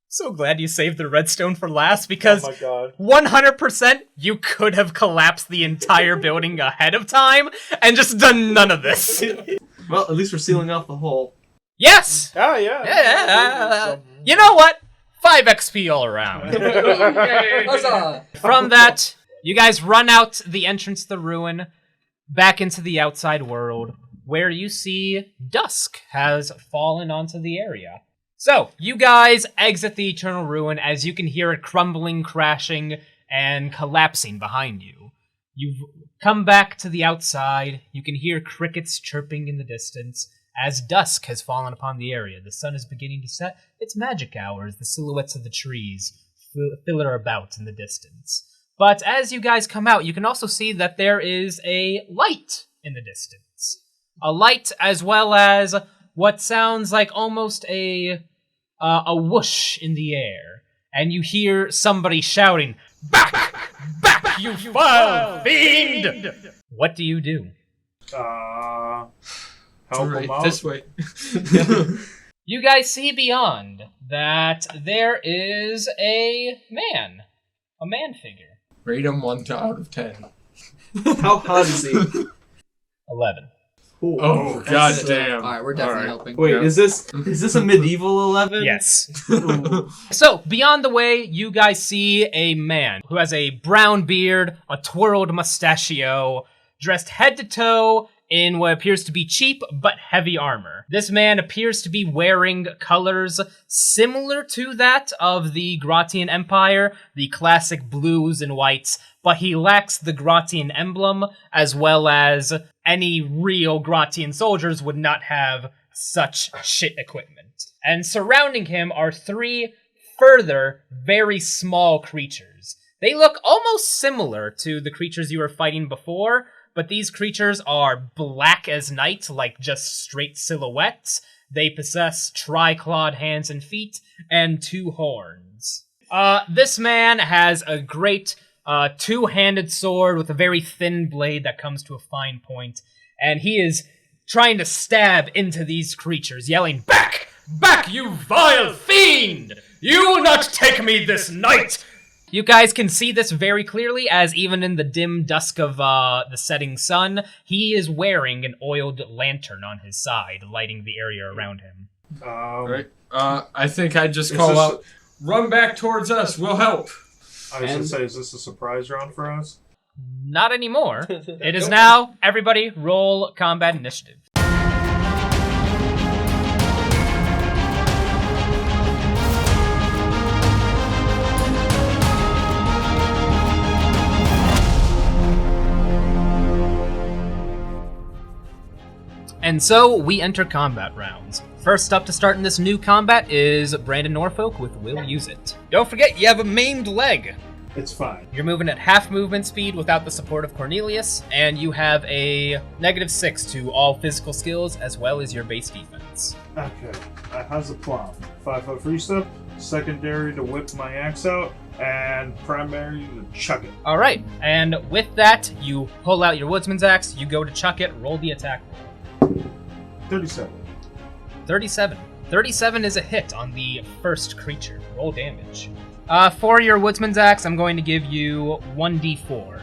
S3: so glad you saved the redstone for last, because
S9: Oh my god.
S3: 100% you could have collapsed the entire building ahead of time and just done none of this.
S5: Well, at least we're sealing off the hole.
S3: Yes!
S9: Ah, yeah.
S3: Yeah. You know what? 5 XP all around.
S4: Huzzah!
S3: From that, you guys run out the entrance to the ruin, back into the outside world, where you see dusk has fallen onto the area. So, you guys exit the Eternal Ruin as you can hear it crumbling, crashing, and collapsing behind you. You've come back to the outside. You can hear crickets chirping in the distance as dusk has fallen upon the area. The sun is beginning to set. It's magic hours. The silhouettes of the trees flitter about in the distance. But as you guys come out, you can also see that there is a light in the distance. A light as well as what sounds like almost a whoosh in the air. And you hear somebody shouting, "Back! Back, you vile fiend!" What do you do?
S9: Help him out.
S1: This way.
S3: You guys see beyond that there is a man figure.
S1: Rate him 1 out of 10.
S5: How hot is he?
S3: 11.
S5: Ooh.
S1: Oh, god damn.
S4: Alright, we're definitely
S1: Alright.
S4: helping.
S5: Wait,
S1: Yeah.
S5: is this a medieval 11?
S3: Yes. So, beyond the way, you guys see a man who has a brown beard, a twirled mustachio, dressed head to toe in what appears to be cheap but heavy armor. This man appears to be wearing colors similar to that of the Gratian Empire, the classic blues and whites, but he lacks the Gratian emblem, as well as any real Gratian soldiers would not have such shit equipment. And surrounding him are 3 further, very small creatures. They look almost similar to the creatures you were fighting before, but these creatures are black as night, like just straight silhouettes. They possess tri-clawed hands and feet, and 2 horns. This man has a great 2-handed sword with a very thin blade that comes to a fine point, and he is trying to stab into these creatures, yelling, "Back! Back, you vile fiend! You will not take me this night!" You guys can see this very clearly, as even in the dim dusk of the setting sun, he is wearing an oiled lantern on his side, lighting the area around him.
S1: Right. I think I'd just
S9: Is
S1: call
S9: this-
S1: out, "Run back towards us, we'll help."
S9: I was gonna say, is this a surprise round for us?
S3: Not anymore. It is now, everybody, roll combat initiative. And so, we enter combat rounds. First up to start in this new combat is Brandon Norfolk with Will Use It. Don't forget, you have a maimed leg.
S9: It's fine.
S3: You're moving at half movement speed without the support of Cornelius, and you have a -6 to all physical skills as well as your base defense.
S9: Okay. How's the plan? 5-foot free step, secondary to whip my axe out, and primary to chuck it.
S3: Alright, and with that, you pull out your woodsman's axe, you go to chuck it, roll the attack roll.
S9: 37.
S3: 37. 37 is a hit on the first creature. Roll damage. For your woodsman's axe, I'm going to give you 1d4.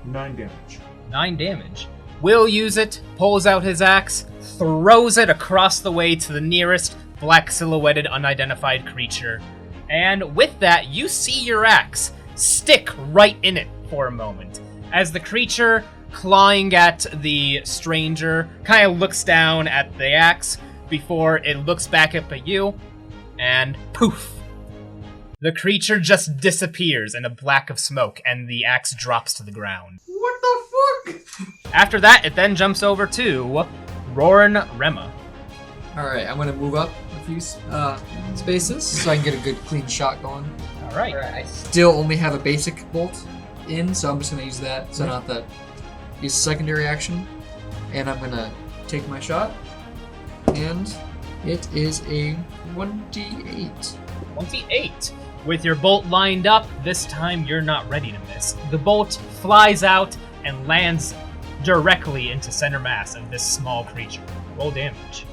S9: 9 damage.
S3: 9 damage. Will use it, pulls out his axe, throws it across the way to the nearest black silhouetted unidentified creature. And with that, you see your axe stick right in it for a moment. As the creature clawing at the stranger kind of looks down at the axe before it looks back up at you, and poof! The creature just disappears in a black of smoke, and the axe drops to the ground.
S9: What the fuck?
S3: After that, it then jumps over to Roran Rema.
S4: Alright, I'm gonna move up a few spaces so I can get a good clean shot going.
S3: Alright.
S4: I still only have a basic bolt in, so I'm just gonna use that, so not that. Use secondary action, and I'm gonna take my shot, and it is a 28.
S3: 28. With your bolt lined up, this time you're not ready to miss. The bolt flies out and lands directly into center mass of this small creature. Roll damage.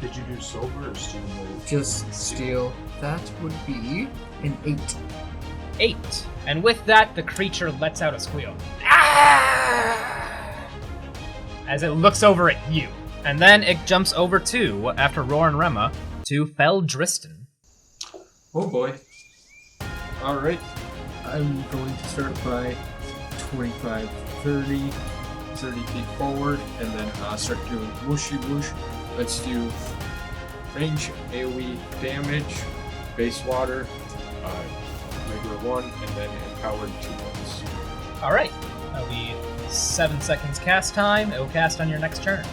S9: Did you do silver or steel?
S4: Just steel. That would be an 8.
S3: 8. And with that, the creature lets out a squeal. Ah! As it looks over at you. And then it jumps over to, after Roar and Rema, to Feldristan.
S1: Oh boy. Alright.
S10: I'm going to start by 25, 30 feet forward, and then start doing whooshy whoosh. Let's do range AoE damage, base water, regular 1, and then empowered 2 points.
S3: Alright. That'll be 7 seconds cast time. It will cast on your next turn.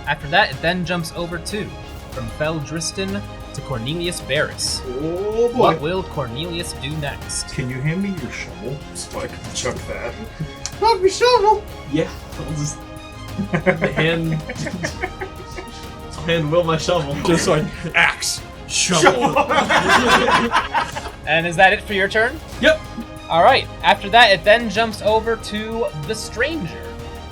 S3: After that, it then jumps over to, from Feldristan to Cornelius Barris.
S9: Oh boy.
S3: What will Cornelius do next?
S9: Can you hand me your shovel so I can chuck that?
S5: Not me shovel! Yeah, I'll just hand Will my shovel.
S10: Just like axe, shovel.
S3: And is that it for your turn?
S10: Yep.
S3: Alright, after that, it then jumps over to the stranger,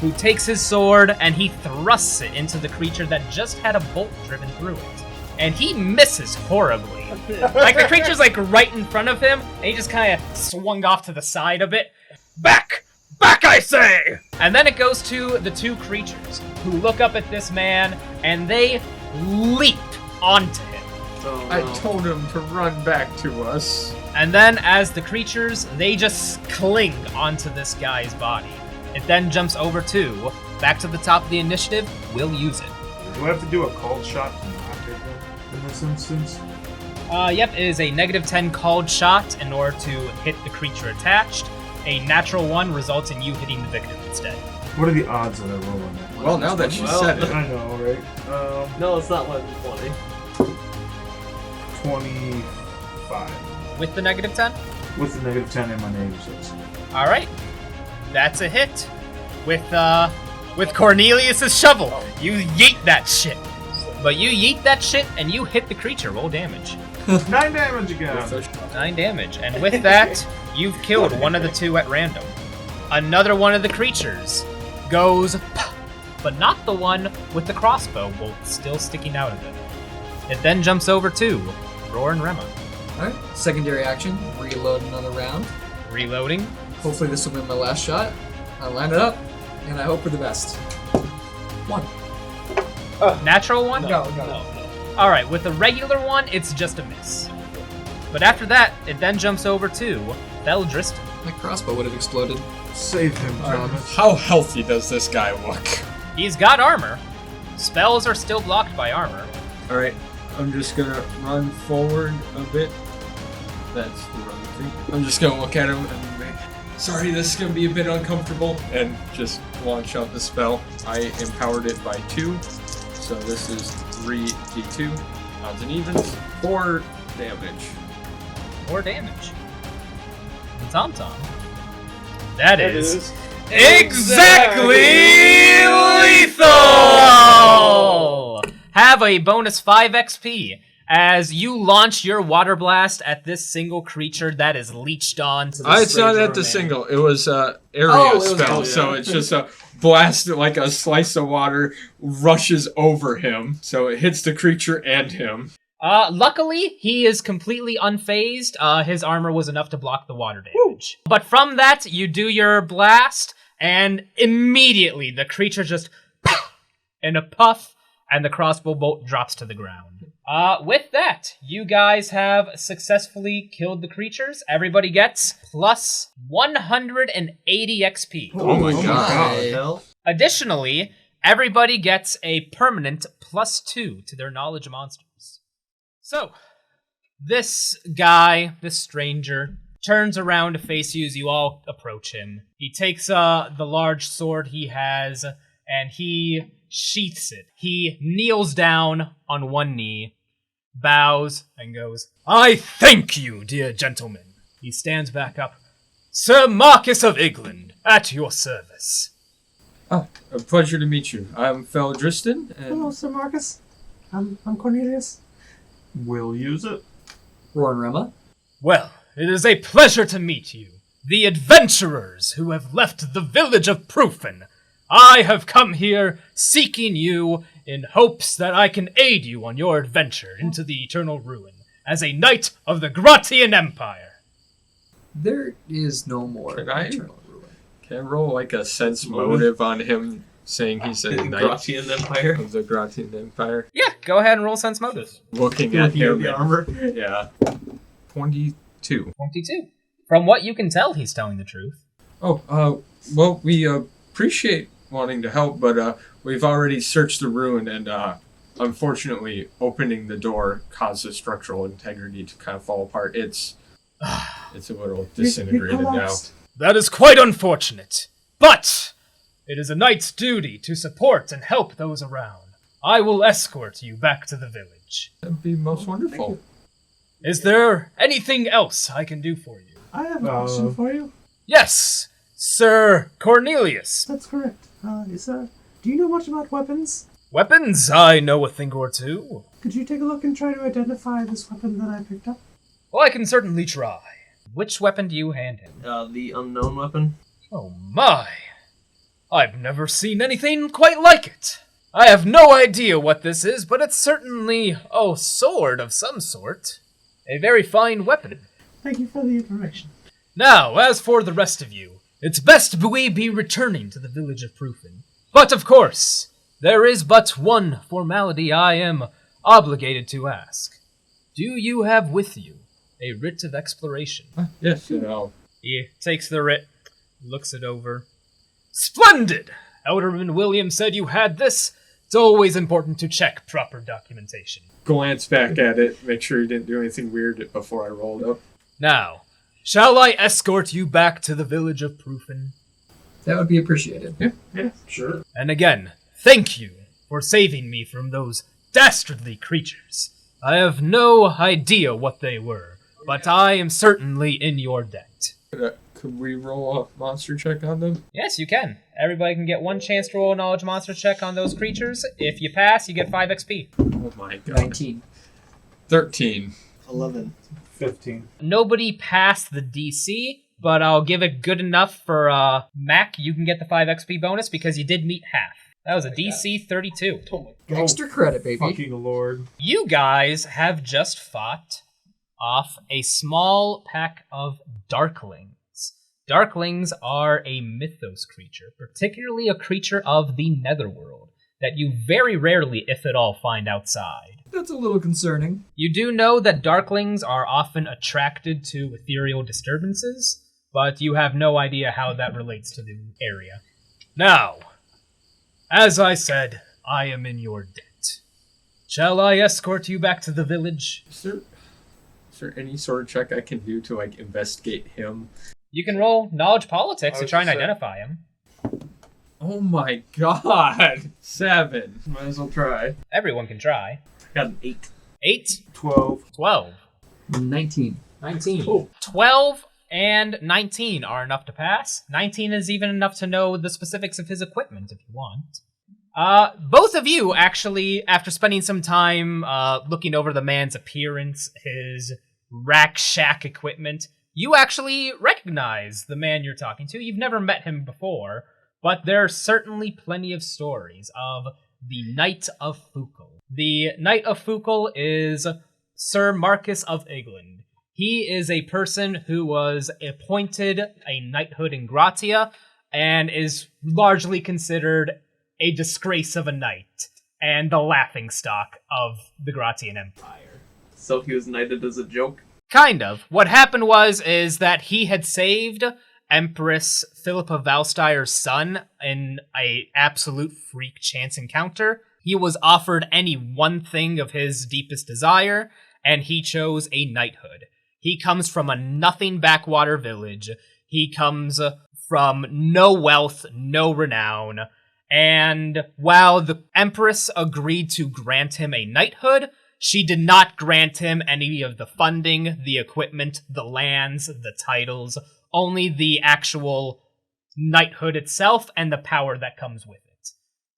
S3: who takes his sword and he thrusts it into the creature that just had a bolt driven through it. And he misses horribly. Like, the creature's like right in front of him, and he just kind of swung off to the side a bit.
S7: Back! Back, I say!
S3: And then it goes to the two creatures, who look up at this man, and they leap onto him.
S5: Oh,
S10: I
S5: no.
S10: told him to run back to us.
S3: And then, as the creatures, they just cling onto this guy's body. It then jumps over to, back to the top of the initiative, we'll use it.
S9: Do I have to do a cold shot to knock it in this instance?
S3: Yep, it is a -10 called shot in order to hit the creature attached. A natural 1 results in you hitting the victim instead.
S9: What are the odds that I roll on that?
S10: Well, now that you said it.
S9: I know, right?
S5: No, it's not 120.
S9: 25.
S3: With the -10?
S9: With the -10 in my name, so
S3: Alright. That's a hit. With Cornelius's shovel. You yeet that shit. But you yeet that shit and you hit the creature. Roll damage.
S9: 9 damage again.
S3: 9 damage. And with that, you've killed one of the two at random. Another one of the creatures goes, but not the one with the crossbow bolt still sticking out of it. It then jumps over to Roar and Rema.
S4: Alright, secondary action, reload another round.
S3: Reloading.
S4: Hopefully this will be my last shot. I line it up, and I hope for the best. 1.
S3: Natural one?
S4: No.
S3: Alright, with the regular one, it's just a miss. But after that, it then jumps over to Feldristan.
S4: My crossbow would have exploded.
S9: Save him, Thomas.
S10: How healthy does this guy look?
S3: He's got armor. Spells are still blocked by armor.
S10: Alright, I'm just gonna run forward a bit. That's the run thing. I'm just gonna look at him and make, sorry, this is gonna be a bit uncomfortable, and just launch out the spell. I empowered it by 2, so this is 3d2. Odds and evens. 4 damage.
S3: 4 damage. And Tom Tom. That is exactly lethal! Have a bonus 5 XP as you launch your water blast at this single creature that is leeched on to the
S10: It's not
S3: stranger
S10: at the
S3: man.
S10: single. It was area
S4: Oh, it was
S10: spell,
S4: area.
S10: so it's just a blast, like a slice of water rushes over him, so it hits the creature and him.
S3: Luckily, he is completely unfazed. His armor was enough to block the water damage. But from that, you do your blast, and immediately the creature just in a puff, and the crossbow bolt drops to the ground. With that, you guys have successfully killed the creatures. Everybody gets plus 180 XP.
S10: Oh my god.
S5: Hell.
S3: Additionally, everybody gets a permanent +2 to their knowledge monsters. So, this guy, this stranger, turns around to face you as you all approach him. He takes the large sword he has, and he sheaths it. He kneels down on one knee, bows, and goes, "I thank you, dear gentlemen." He stands back up. "Sir Marcus of England, at your service."
S10: Oh, a pleasure to meet you. I'm Feldristan, and
S5: Hello, Sir Marcus. I'm Cornelius.
S9: We'll use it.
S4: Roar and Rema.
S7: Well, it is a pleasure to meet you, the adventurers who have left the village of Proofen. I have come here seeking you in hopes that I can aid you on your adventure into the Eternal Ruin as a knight of the Gratian Empire.
S4: There is no more
S10: Can I?
S4: Eternal Ruin.
S10: Can I roll like a sense motive on him saying he's a knight
S5: Gratian Empire.
S10: of the Gratian Empire?
S3: Yeah, go ahead and roll sense motive.
S10: Looking at him.
S5: the armor.
S10: Yeah. 22.
S3: 22. From what you can tell, he's telling the truth.
S10: Oh, well, we appreciate wanting to help, but we've already searched the ruin, and unfortunately, opening the door caused the structural integrity to kind of fall apart. It's a little disintegrated now.
S7: That is quite unfortunate, but it is a knight's duty to support and help those around. I will escort you back to the village.
S10: That'd be most wonderful.
S7: Is there anything else I can do for you?
S2: I have a question for you.
S7: Yes, Sir Cornelius.
S2: That's correct. Do you know much about weapons?
S7: Weapons? I know a thing or two.
S2: Could you take a look and try to identify this weapon that I picked up?
S7: Well, I can certainly try.
S3: Which weapon do you hand him?
S5: The unknown weapon.
S7: Oh my! I've never seen anything quite like it. I have no idea what this is, but it's certainly a sword of some sort. A very fine weapon.
S2: Thank you for the information.
S7: Now, as for the rest of you, it's best we be returning to the village of Proofen. But of course, there is but one formality I am obligated to ask. Do you have with you a writ of exploration?
S10: Yes,
S3: He takes the writ, looks it over.
S7: Splendid! Elderman William said you had this. It's always important to check proper documentation.
S10: glance back at it, make sure he didn't do anything weird before I rolled up.
S7: Now, shall I escort you back to the village of Proofen?
S4: That would be appreciated.
S9: Yeah, sure.
S7: And again, thank you for saving me from those dastardly creatures. I have no idea what they were, but I am certainly in your debt.
S10: Could we roll a monster check on them?
S3: Yes, you can. Everybody can get one chance to roll a knowledge monster check on those creatures. If you pass, you get 5 XP.
S10: Oh my god.
S4: 19.
S10: 13.
S5: 11.
S9: 15.
S3: Nobody passed the DC, but I'll give it good enough for Mac. You can get the 5 XP bonus because you did meet half. That was a DC 32.
S4: Extra credit, baby.
S9: Fucking lord.
S3: You guys have just fought off a small pack of Darklings. Darklings are a mythos creature, particularly a creature of the Netherworld, that you very rarely, if at all, find outside.
S4: That's a little concerning.
S3: You do know that Darklings are often attracted to ethereal disturbances, but you have no idea how that relates to the area.
S7: Now, as I said, I am in your debt. Shall I escort you back to the village?
S10: Is there any sort of check I can do to, like, investigate him?
S3: You can roll knowledge politics to try and identify him.
S10: Oh my god! 7.
S5: Might as well try.
S3: Everyone can try.
S5: Got an 8.
S3: 8?
S9: 12.
S3: 12.
S4: 19.
S3: 19.
S4: Oh.
S3: 12 and 19 are enough to pass. 19 is even enough to know the specifics of his equipment if you want. Both of you, actually, after spending some time looking over the man's appearance, his rack shack equipment, you actually recognize the man you're talking to. You've never met him before, but there are certainly plenty of stories of the Knight of Fukel. The Knight of Fukel is Sir Marcus of England. He is a person who was appointed a knighthood in Gratia and is largely considered a disgrace of a knight and the laughingstock of the Gratian Empire.
S5: So he was knighted as a joke?
S3: Kind of. What happened is that he had saved Empress Philippa Valsteyer's son in a absolute freak chance encounter. He was offered any one thing of his deepest desire, and he chose a knighthood. He comes from a nothing backwater village. He comes from no wealth, no renown. And while the Empress agreed to grant him a knighthood, she did not grant him any of the funding, the equipment, the lands, the titles, only the actual knighthood itself and the power that comes with it.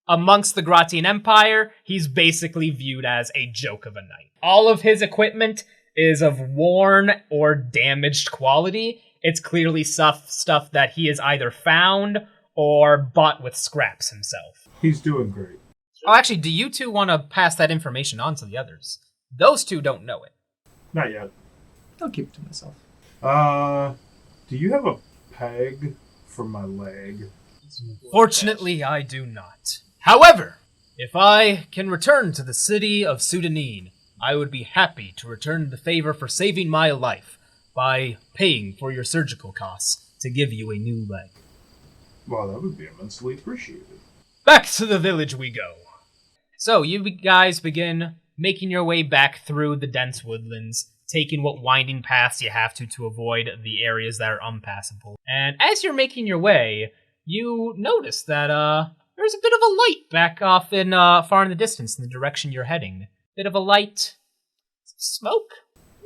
S3: Amongst the Gratian Empire, he's basically viewed as a joke of a knight. All of his equipment is of worn or damaged quality. It's clearly stuff that he has either found or bought with scraps himself.
S9: He's doing great.
S3: Oh, actually, do you two want to pass that information on to the others? Those two don't know it.
S9: Not yet.
S4: I'll keep it to myself.
S9: Do you have a peg for my leg?
S3: Fortunately, I do not. However, if I can return to the city of Sudanine, I would be happy to return the favor for saving my life by paying for your surgical costs to give you a new leg.
S9: Well, that would be immensely appreciated.
S3: Back to the village we go. So, you guys begin making your way back through the dense woodlands, taking what winding paths you have to avoid the areas that are unpassable. And as you're making your way, you notice that there's a bit of a light back off in far in the distance in the direction you're heading. Bit of a light, smoke,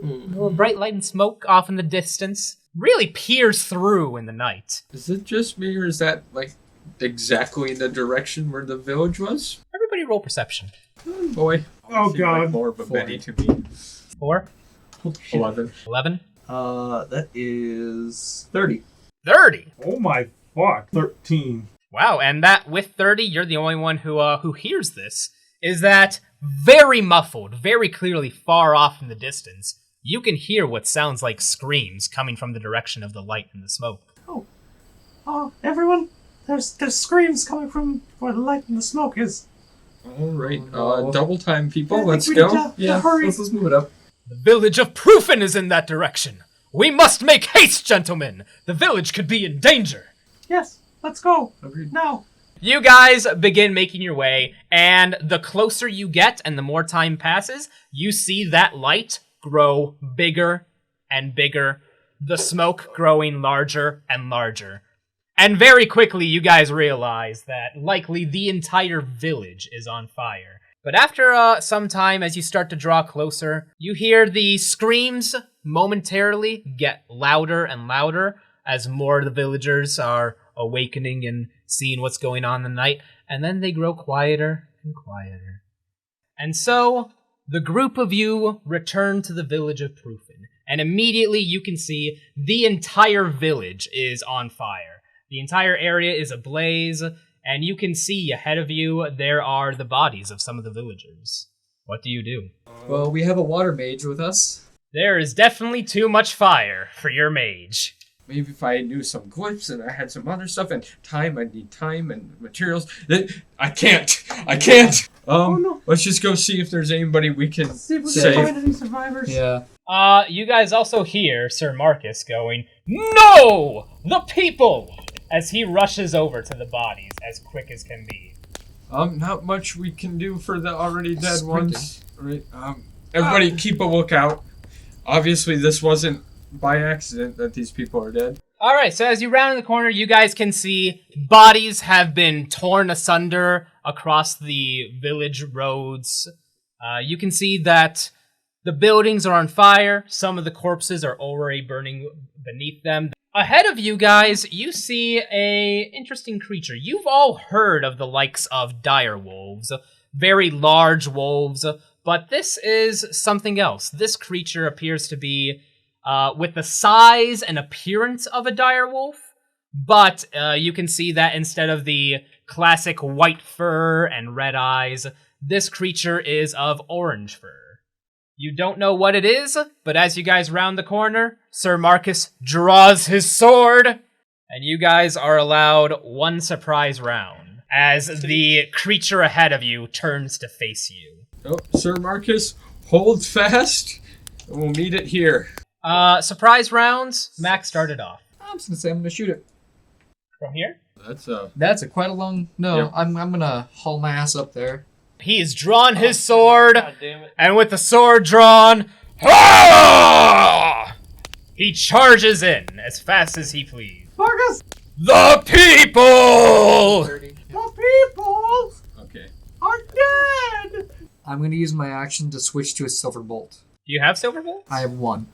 S3: a little bright light and smoke off in the distance. Really peers through in the night.
S10: Is it just me, or is that, like, exactly in the direction where the village was?
S3: Everybody roll perception.
S10: Oh, boy.
S9: Oh,
S10: Seemed
S9: God.
S10: like more of a Betty to me.
S3: 4?
S10: 11.
S3: 11?
S5: That is 30.
S3: 30!
S9: Oh my fuck. 13.
S3: Wow, and that with 30, you're the only one who hears this, is that very muffled, very clearly far off in the distance, you can hear what sounds like screams coming from the direction of the light and the smoke.
S2: Oh, everyone, there's screams coming from where the light and the smoke is.
S10: Alright,
S4: Oh, no.
S10: double time, people.
S2: I think
S10: Let's
S2: we
S10: go.
S2: need to hurry.
S4: Let's move it up.
S3: The village of Proofin is in that direction! We must make haste, gentlemen! The village could be in danger!
S2: Yes, let's go.
S10: Agreed.
S2: Now.
S3: You guys begin making your way, and the closer you get and the more time passes, you see that light grow bigger and bigger, the smoke growing larger and larger. And very quickly you guys realize that likely the entire village is on fire. But after some time, as you start to draw closer, you hear the screams momentarily get louder and louder as more of the villagers are awakening and seeing what's going on in the night, and then they grow quieter and quieter. And so, the group of you return to the village of Proofin, and immediately you can see the entire village is on fire. The entire area is ablaze, and you can see ahead of you there are the bodies of some of the villagers. What do you do?
S4: Well, we have a water mage with us.
S3: There is definitely too much fire for your mage.
S10: Maybe if I knew some glyphs and I had some other stuff and time, I need time and materials. I can't. Let's just go see if there's anybody we can
S2: See if we
S10: save.
S2: can find any survivors.
S4: Yeah.
S3: You guys also hear Sir Marcus going, "No! The people!" as he rushes over to the bodies as quick as can be.
S10: Not much we can do for the already dead ones. Right. Everybody keep a lookout. Obviously this wasn't by accident that these people are dead.
S3: Alright, so as you round the corner, you guys can see bodies have been torn asunder across the village roads. You can see that the buildings are on fire. Some of the corpses are already burning beneath them. Ahead of you guys, you see a interesting creature. You've all heard of the likes of dire wolves, very large wolves, but this is something else. This creature appears to be with the size and appearance of a dire wolf, but you can see that instead of the classic white fur and red eyes, this creature is of orange fur. You don't know what it is, but as you guys round the corner, Sir Marcus draws his sword, and you guys are allowed one surprise round as the creature ahead of you turns to face you.
S10: Oh, Sir Marcus, hold fast, and we'll meet it here.
S3: Surprise rounds, Max started off.
S4: I'm just gonna say I'm gonna shoot it.
S3: From here?
S4: That's quite a long... No,
S10: Yep.
S4: I'm gonna haul my ass up there.
S3: He has drawn his sword,
S1: God damn it.
S3: and with the sword drawn, he charges in as fast as he please.
S2: Marcus,
S3: The people!
S2: the people
S10: Okay.
S2: are dead.
S4: I'm gonna use my action to switch to a silver bolt.
S3: Do you have silver bolts?
S4: I have one.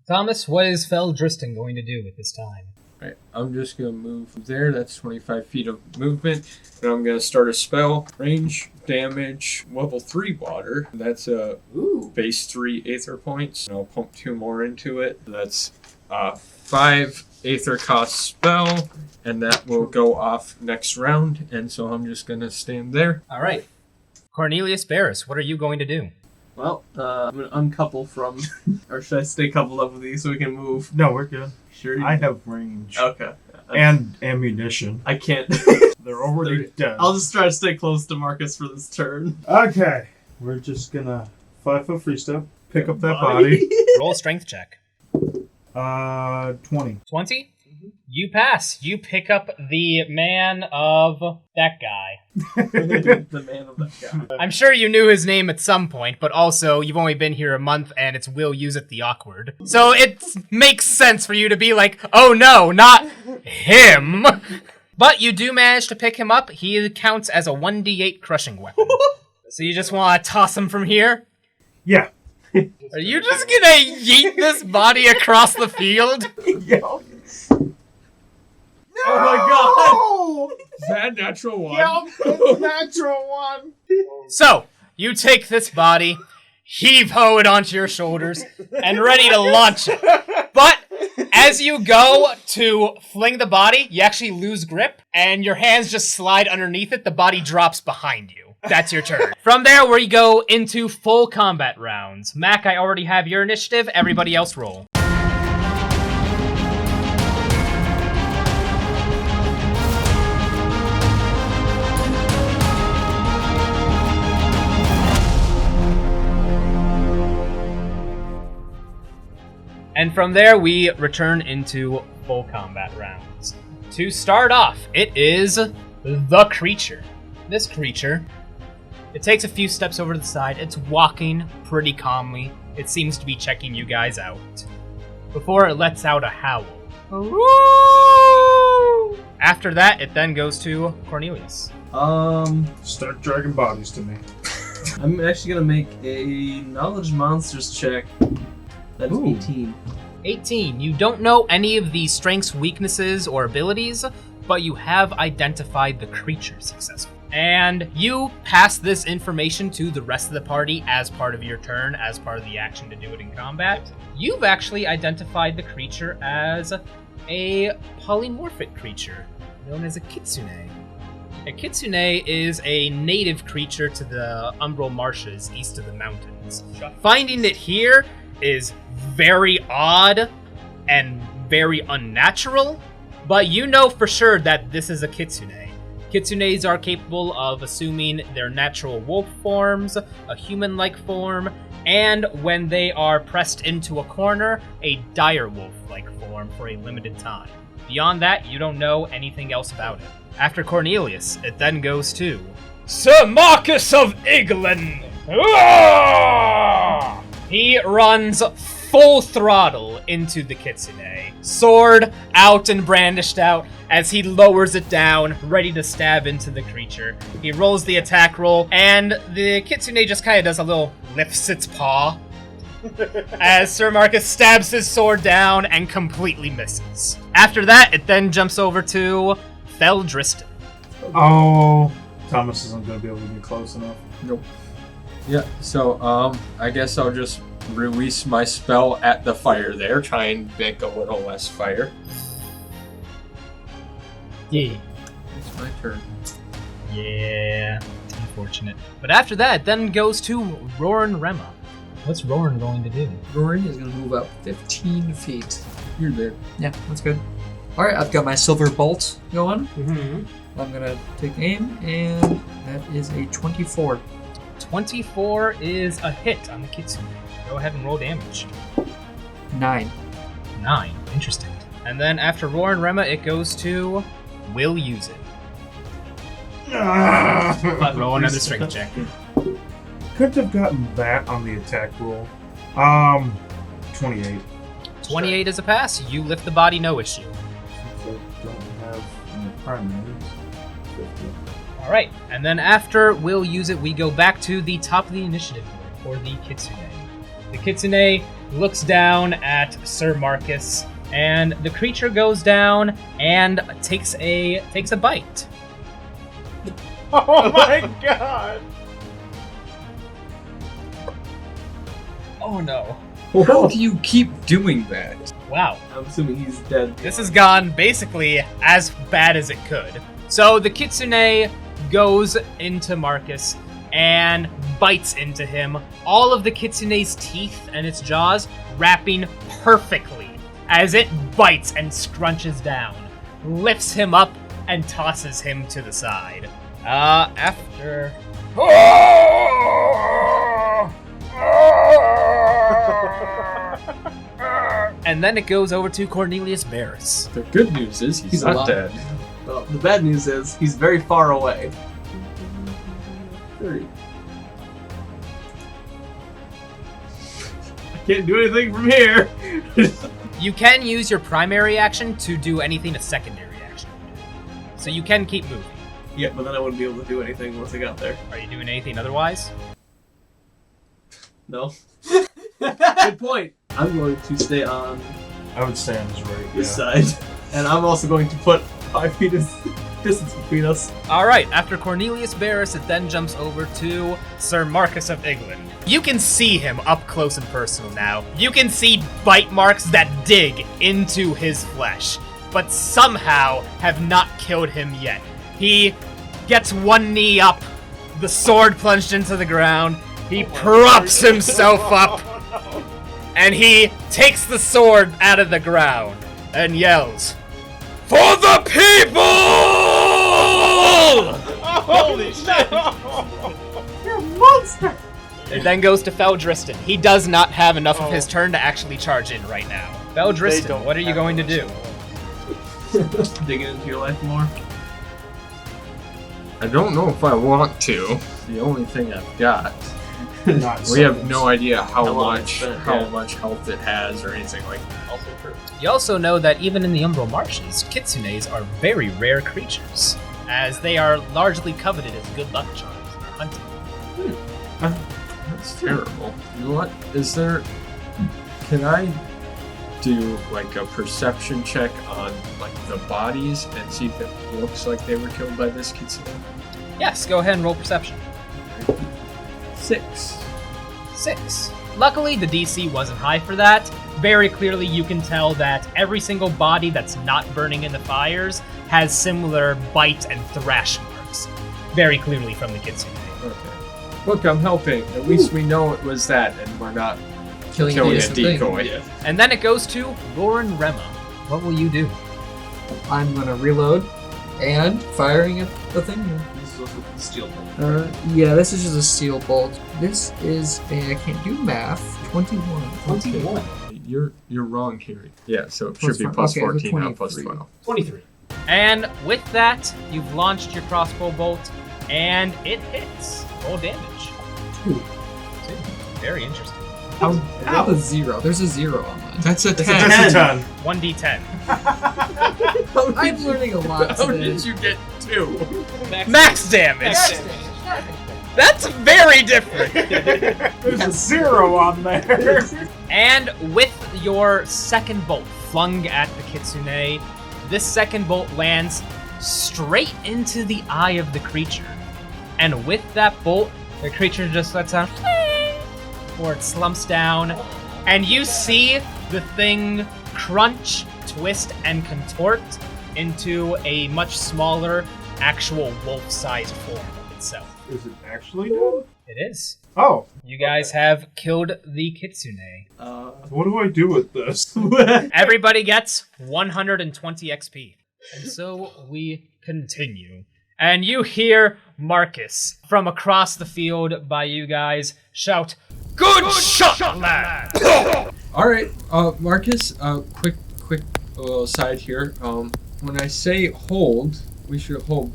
S3: Thomas, what is Feldristan going to do at this time?
S10: Right, I'm just gonna move there. That's 25 feet of movement. And I'm gonna start a spell. Range, damage, level 3 water. That's a base 3 Aether points. And I'll pump 2 more into it. That's 5 Aether cost spell. And that will go off next round. And so I'm just gonna stand there.
S3: All right. Cornelius Barris, what are you going to do?
S5: Well, I'm gonna uncouple from, or should I stay coupled up with these so we can move?
S9: No, we're good.
S5: Sure.
S9: I have range.
S5: Okay.
S9: And ammunition.
S5: I can't.
S9: They're already dead.
S5: I'll just try to stay close to Marcus for this turn.
S9: Okay. We're just gonna 5-foot free step, pick up that body.
S3: Roll a strength check.
S9: 20.
S3: 20? You pass. You pick up the man of that guy.
S5: The man of that guy.
S3: I'm sure you knew his name at some point, but also you've only been here a month and it's Will Use It the Awkward. So it makes sense for you to be like, oh no, not him. But you do manage to pick him up. He counts as a 1d8 crushing weapon. So you just want to toss him from here?
S9: Yeah.
S3: Are you just gonna yeet this body across the field?
S9: Yeah.
S5: Oh my god!
S10: Is that natural 1?
S9: Yep, natural 1.
S3: So, you take this body, heave-ho it onto your shoulders, and ready to launch it. But as you go to fling the body, you actually lose grip, and your hands just slide underneath it. The body drops behind you. That's your turn. From there, we go into full combat rounds. Mac, I already have your initiative. Everybody else roll. And from there, we return into full combat rounds. To start off, it is the creature. This creature, it takes a few steps over to the side. It's walking pretty calmly. It seems to be checking you guys out. Before it lets out a howl. After that, it then goes to Cornelius.
S9: Start dragging bodies to me.
S5: I'm actually gonna make a knowledge monsters check. That is 18.
S3: 18. You don't know any of the strengths, weaknesses, or abilities, but you have identified the creature successfully. And you pass this information to the rest of the party as part of your turn, as part of the action to do it in combat. You've actually identified the creature as a polymorphic creature known as a kitsune. A kitsune is a native creature to the Umbral Marshes east of the mountains. Finding it here is very odd and very unnatural, but you know for sure that this is a kitsune. Kitsunes are capable of assuming their natural wolf forms, a human-like form, and when they are pressed into a corner, a dire wolf-like form for a limited time. Beyond that, you don't know anything else about it. After Cornelius, it then goes to Sir Marcus of Iglin. He runs full throttle into the kitsune, sword out and brandished out as he lowers it down, ready to stab into the creature. He rolls the attack roll, and the kitsune just kind of does a little lifts its paw as Sir Marcus stabs his sword down and completely misses. After that, it then jumps over to Feldriston.
S9: Oh, Thomas isn't going to be able to get close enough.
S10: Nope. Yeah, so I guess I'll just release my spell at the fire there, try and make a little less fire.
S3: Yeah.
S10: It's my turn.
S3: Yeah. Unfortunate. But after that, it then goes to Roran Rema. What's Roran going to do?
S4: Rory is going to move up 15 feet.
S10: You're there.
S4: Yeah, that's good. Alright, I've got my silver bolt going.
S3: Mm-hmm.
S4: I'm going to take aim, and that is a 24.
S3: 24 is a hit on the kitsune. Go ahead and roll damage.
S4: 9.
S3: 9. Interesting. And then after Roran Rema, it goes to Will Use It. Roll another strength check.
S9: Couldn't have gotten that on the attack roll. 28.
S3: 28 is a pass. You lift the body, no issue.
S9: Since I don't have any primaries. 50.
S3: All right, and then after Will Use It, we go back to the top of the initiative board for the kitsune. The kitsune looks down at Sir Marcus, and the creature goes down and takes a bite.
S9: Oh my god!
S3: Oh no.
S10: How do you keep doing that?
S3: Wow.
S5: I'm assuming he's dead.
S3: This has gone basically as bad as it could. So the kitsune goes into Marcus and bites into him, all of the kitsune's teeth and its jaws wrapping perfectly as it bites and scrunches down, lifts him up, and tosses him to the side. After... And then it goes over to Cornelius Barris.
S10: The good news is he's not
S5: alive.
S10: dead.
S5: Well, the bad news is he's very far away. 30. I can't do anything from here.
S3: You can use your primary action to do anything a secondary action would do. So you can keep moving.
S5: Yeah, but then I wouldn't be able to do anything once I got there.
S3: Are you doing anything otherwise?
S5: No. Good point. I'm going to stay on
S9: I would stay on his right.
S5: this side. And I'm also going to put 5 feet of distance between us.
S3: Alright, after Cornelius Barris, it then jumps over to Sir Marcus of England. You can see him up close and personal now. You can see bite marks that dig into his flesh, but somehow have not killed him yet. He gets one knee up, the sword plunged into the ground, he props himself up, and he takes the sword out of the ground and yells, "For the people!"
S9: Holy shit!
S5: You're a monster!
S3: It then goes to Feldristan. He does not have enough of his turn to actually charge in right now. Feldristan, what are you going to do?
S5: Digging into your life more.
S10: I don't know if I want to. The only thing I've got.
S9: Not
S10: We have
S9: seconds.
S10: no idea how
S5: long
S10: much
S5: it's spent,
S10: how
S5: yeah.
S10: much health it has or anything like that.
S5: Also true.
S3: You also know that even in the Umbral Marshes, kitsunes are very rare creatures, as they are largely coveted as good luck charms in our hunting.
S10: That's terrible. You know what? Can I do like a perception check on like the bodies and see if it looks like they were killed by this kitsune?
S3: Yes, go ahead and roll perception.
S10: 6.
S3: 6. Luckily, the DC wasn't high for that. Very clearly, you can tell that every single body that's not burning in the fires has similar bite and thrash marks. Very clearly from the kitsune.
S10: Okay. Look, I'm helping. At least we know it was that, and we're not
S4: Killing
S10: killing a
S4: innocent thing.
S10: decoy.
S3: And then it goes to Lauren Rema. What will you do?
S4: I'm gonna reload and firing at the thing.
S5: This is also the steel bolt.
S4: Yeah, this is just a steel bolt. This is I can't do math. 21.
S3: 21.
S10: You're wrong, Carrie. Yeah, so it
S4: Plus
S10: should be
S4: five.
S10: plus
S4: Okay, the
S10: 14, not plus
S4: 23.
S10: 12.
S3: 23. And with that, you've launched your crossbow bolt, and it hits. Roll damage.
S4: 2.
S3: Very interesting.
S4: Ow. A 0. There's a 0 on that.
S10: That's a 10.
S9: That's a 10.
S3: 1d10.
S4: I'm learning a lot
S10: How
S4: today.
S10: did you get 2?
S3: Max damage. That's very different.
S9: There's a 0 on there.
S3: And with your second bolt flung at the kitsune, this second bolt lands straight into the eye of the creature. And with that bolt, the creature just lets out, or it slumps down, and you see the thing crunch, twist, and contort into a much smaller, actual wolf-sized form of itself.
S9: Is it actually dead?
S3: It is.
S9: Oh.
S3: You guys have killed the kitsune.
S9: What do I do with this?
S3: Everybody gets 120 XP. And so we continue. And you hear Marcus from across the field by you guys shout, "Good shot, lad!"
S10: Alright, Marcus, quick little aside here. When I say hold, we should hold.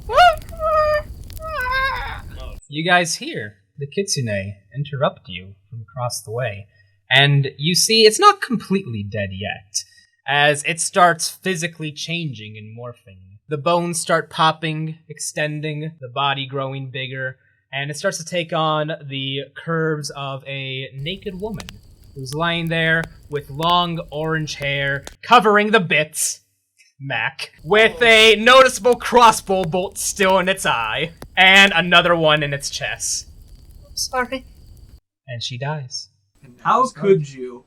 S3: You guys hear the kitsune interrupt you from across the way. And you see it's not completely dead yet, as it starts physically changing and morphing. The bones start popping, extending, the body growing bigger, and it starts to take on the curves of a naked woman. who's lying there with long orange hair covering the bits, Mac, with a noticeable crossbow bolt still in its eye, and another one in its chest. I'm sorry. And she dies.
S5: How could you?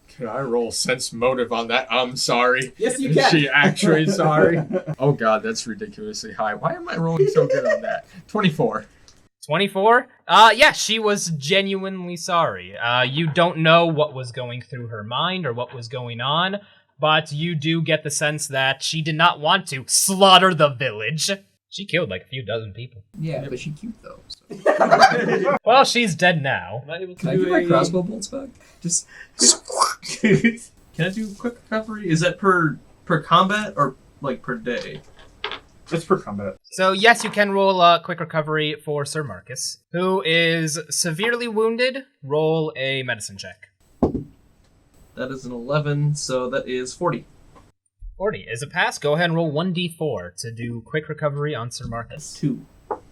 S10: Can I roll sense motive on that? I'm sorry.
S4: Yes, you
S10: Is
S4: can.
S10: she actually sorry? Oh god, that's ridiculously high. Why am I rolling so good on that? 24.
S3: 24? Yeah, she was genuinely sorry. You don't know what was going through her mind or what was going on, but you do get the sense that she did not want to slaughter the village. She killed like a few dozen people.
S4: Yeah, but she's cute though. So.
S3: Well, she's dead now.
S4: Can I get my crossbow bolts back? Just.
S5: Can I do quick recovery? Is that per combat or like per day?
S9: It's per combat.
S3: So yes, you can roll a quick recovery for Sir Marcus, who is severely wounded. Roll a medicine check.
S5: That is an 11, so that is 40.
S3: 40 is a pass. Go ahead and roll 1d4 to do quick recovery on Sir Marcus.
S5: 2.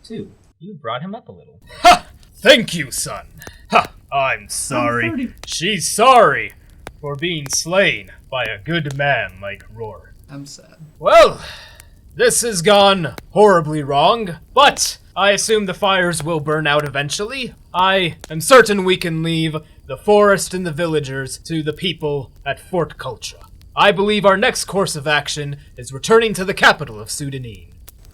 S3: 2. You brought him up a little. Ha! Thank you, son. Ha! I'm sorry. She's sorry for being slain by a good man like Roar.
S4: I'm sad.
S3: Well, this has gone horribly wrong, but I assume the fires will burn out eventually. I am certain we can leave the forest and the villagers to the people at Fort Culture. I believe our next course of action is returning to the capital of Sudanine.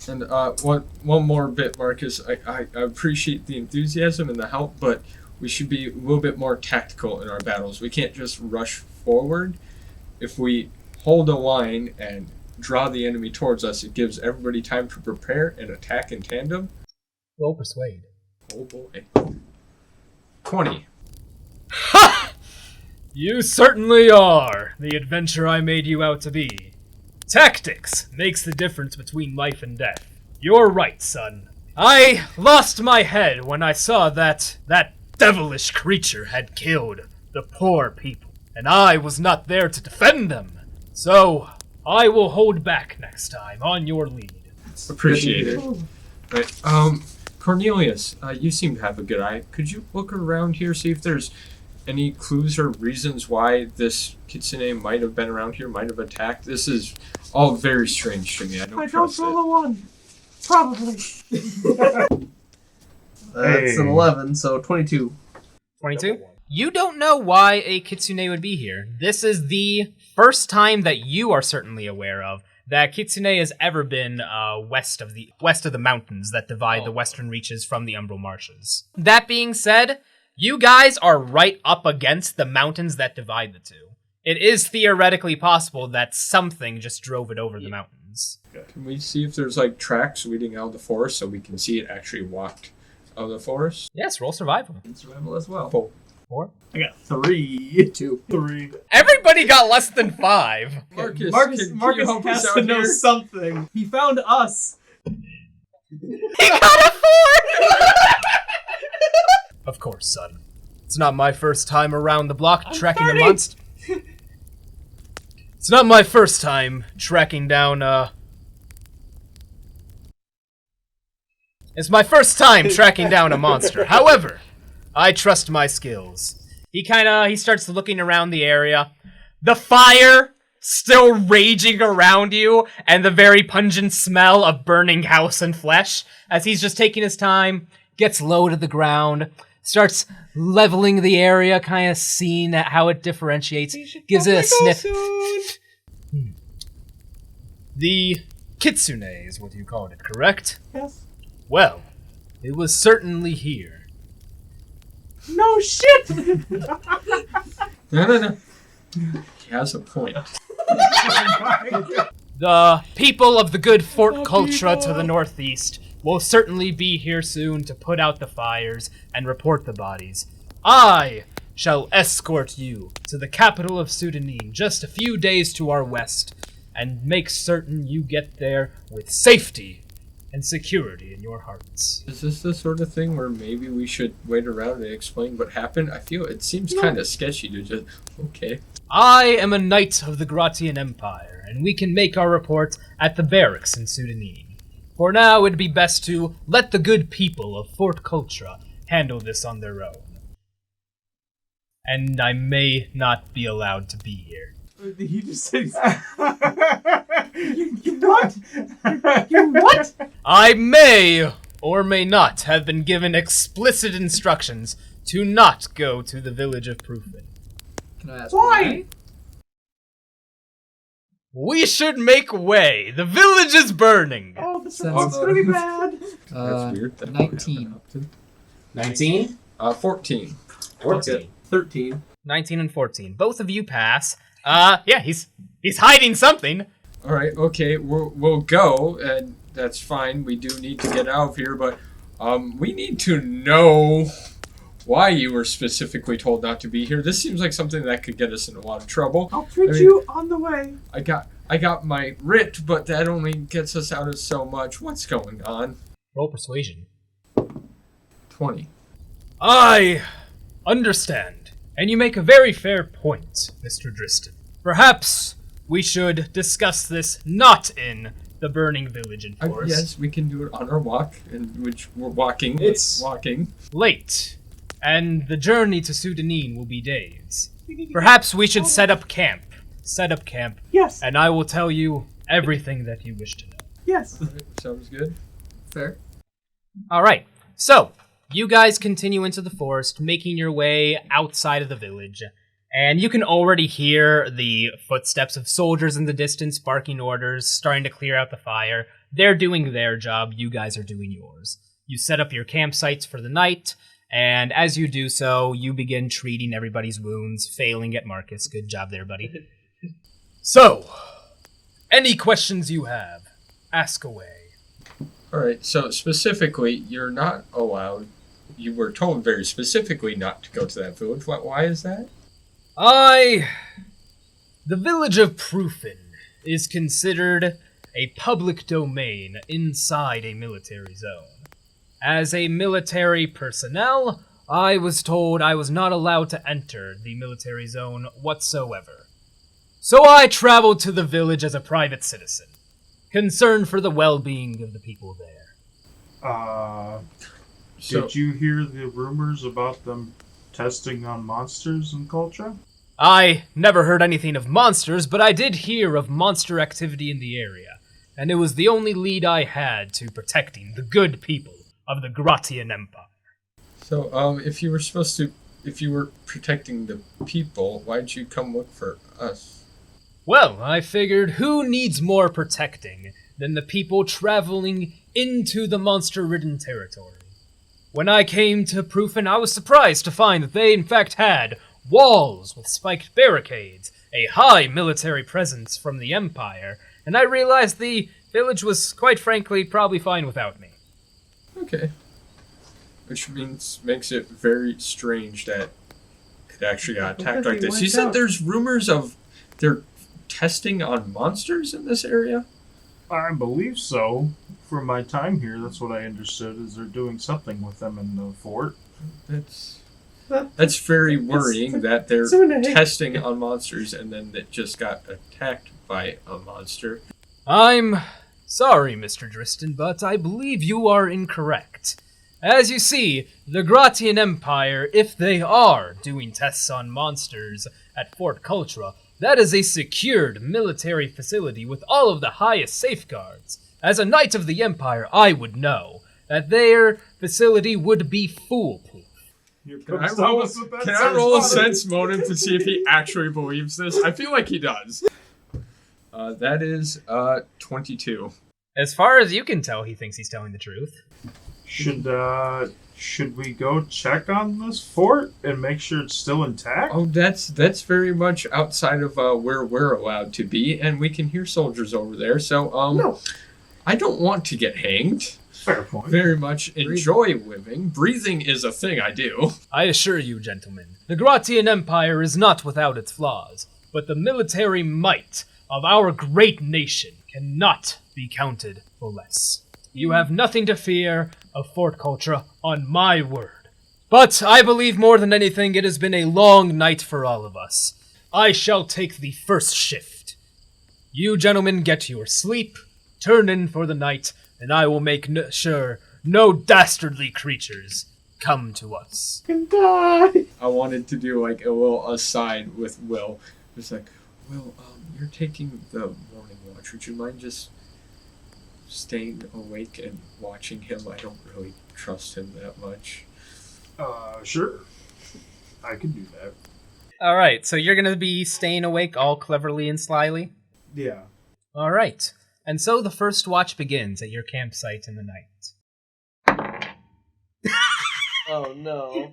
S10: And one more bit, Marcus. I appreciate the enthusiasm and the help, but we should be a little bit more tactical in our battles. We can't just rush forward. If we hold a line and draw the enemy towards us, it gives everybody time to prepare and attack in tandem.
S3: Roll persuade.
S10: Oh boy. 20.
S3: Ha! You certainly are the adventurer I made you out to be. Tactics makes the difference between life and death. You're right, son. I lost my head when I saw that devilish creature had killed the poor people, and I was not there to defend them. So, I will hold back next time on your lead.
S10: Appreciate it. Right. Cornelius, you seem to have a good eye. Could you look around here, see if there's any clues or reasons why this kitsune might have been around here, might have attacked? This is all very strange to me. I don't trust it.
S2: roll a 1. Probably.
S5: That's an 11, so 22.
S3: 22? You don't know why a kitsune would be here. This is the first time that you are certainly aware of that kitsune has ever been west of the mountains that divide the western reaches from the Umbral Marshes. That being said, you guys are right up against the mountains that divide the two. It is theoretically possible that something just drove it over the mountains.
S10: Can we see if there's like tracks leading out of the forest so we can see it actually walked out of the forest?
S3: Yes, roll survival.
S5: And survival as well.
S3: 4.
S5: I got 3.
S4: 2.
S5: 3.
S3: Everybody got less than 5.
S10: Marcus,
S5: Marcus
S10: can you help
S5: has
S10: us
S5: to
S10: out
S5: know
S10: here?
S5: something. He found us.
S3: He got a 4! Of course, son. It's not my first time around the block tracking a monster. It's not my first time tracking down, It's my first time tracking down a monster. However, I trust my skills. He starts looking around the area. The fire still raging around you, and the very pungent smell of burning house and flesh, as he's just taking his time, gets low to the ground, starts leveling the area, kind of seeing how it differentiates, gives it a sniff. The kitsune is what you called it, correct?
S2: Yes.
S3: Well, it was certainly here.
S2: No shit!
S10: No. He has a point.
S3: The people of the good Fort Cultra to the northeast will certainly be here soon to put out the fires and report the bodies. I shall escort you to the capital of Sudanine, just a few days to our west, and make certain you get there with safety and security in your hearts.
S10: Is this the sort of thing where maybe we should wait around and explain what happened? I feel it seems kind of sketchy to just... Okay.
S3: I am a knight of the Gratian Empire, and we can make our report at the barracks in Sudanine. For now, it'd be best to let the good people of Fort Cultra handle this on their own. and I may not be allowed to be here.
S5: He just said...
S2: What? You what?
S3: I may or may not have been given explicit instructions to not go to the village of Proofin.
S4: Can I ask
S2: Why?
S3: We should make way. The village is burning.
S2: Oh, this
S4: Sense
S2: is gonna be bad.
S10: That's weird. That
S4: 19.
S6: 19?
S10: 14.
S6: 14.
S5: 13.
S3: 19 and 14. Both of you pass. Yeah, he's hiding something.
S10: All right, okay, we'll go, and that's fine. We do need to get out of here, but we need to know why you were specifically told not to be here. This seems like something that could get us in a lot of trouble.
S2: I'll treat you on the way.
S10: I got my writ, but that only gets us out of so much. What's going on?
S3: Roll persuasion.
S10: 20.
S3: I understand, and you make a very fair point, Mr. Driston. Perhaps we should discuss this not in the burning village in forest.
S10: Yes, we can do it on our walk, in which we're walking.
S3: It's
S10: walking.
S3: Late, and the journey to Sudanine will be days. Perhaps we should set up camp.
S2: Yes.
S3: And I will tell you everything that you wish to know.
S2: Yes.
S10: All right, sounds good.
S4: Fair.
S3: Alright, so you guys continue into the forest, making your way outside of the village. And you can already hear the footsteps of soldiers in the distance barking orders, starting to clear out the fire. They're doing their job, you guys are doing yours. You set up your campsites for the night, and as you do so, you begin treating everybody's wounds, failing at Marcus. Good job there, buddy. So, any questions you have, ask away.
S10: Alright, so specifically, you're not allowed, you were told very specifically not to go to that village. Why is that?
S3: The village of Proofin is considered a public domain inside a military zone. As a military personnel, I was told I was not allowed to enter the military zone whatsoever. So I traveled to the village as a private citizen, concerned for the well-being of the people there.
S9: Did you hear the rumors about them testing on monsters in culture?
S3: I never heard anything of monsters, but I did hear of monster activity in the area, and it was the only lead I had to protecting the good people of the Gratian Empire.
S10: So, if you were protecting the people, why'd you come look for us?
S3: Well, I figured who needs more protecting than the people traveling into the monster-ridden territory? When I came to Proofin, I was surprised to find that they in fact had walls with spiked barricades, a high military presence from the Empire, and I realized the village was, quite frankly, probably fine without me.
S10: Okay. Which makes it very strange that it actually got attacked like this. You said there's rumors of they're testing on monsters in this area?
S9: I believe so. From my time here, that's what I understood, is they're doing something with them in the fort.
S10: That's very worrying that they're testing on monsters and then it just got attacked by a monster.
S3: I'm sorry, Mr. Driston, but I believe you are incorrect. As you see, the Gratian Empire, if they are doing tests on monsters at Fort Cultura, that is a secured military facility with all of the highest safeguards. As a knight of the Empire, I would know that their facility would be foolproof.
S10: Can I roll a sense motive to see if he actually believes this? I feel like he does. That is 22.
S3: As far as you can tell, he thinks he's telling the truth.
S9: Should we go check on this fort and make sure it's still intact?
S10: Oh, that's very much outside of where we're allowed to be, and we can hear soldiers over there. So,
S9: No.
S10: I don't want to get hanged.
S9: Fair point.
S10: Very much enjoy living. Breathing is a thing I do.
S3: I assure you, gentlemen, the Gratian Empire is not without its flaws, but the military might of our great nation cannot be counted for less. You have nothing to fear of Fort Cultura, on my word. But I believe more than anything it has been a long night for all of us. I shall take the first shift. You gentlemen get your sleep, turn in for the night, and I will make sure no dastardly creatures come to us.
S2: Can die.
S10: I wanted to do like a little aside with Will. Just like, Will, you're taking the morning watch. Would you mind just staying awake and watching him? I don't really trust him that much.
S9: Sure. I can do that.
S3: All right, so you're going to be staying awake all cleverly and slyly?
S9: Yeah.
S3: All right. And so the first watch begins at your campsite in the night.
S4: Oh no.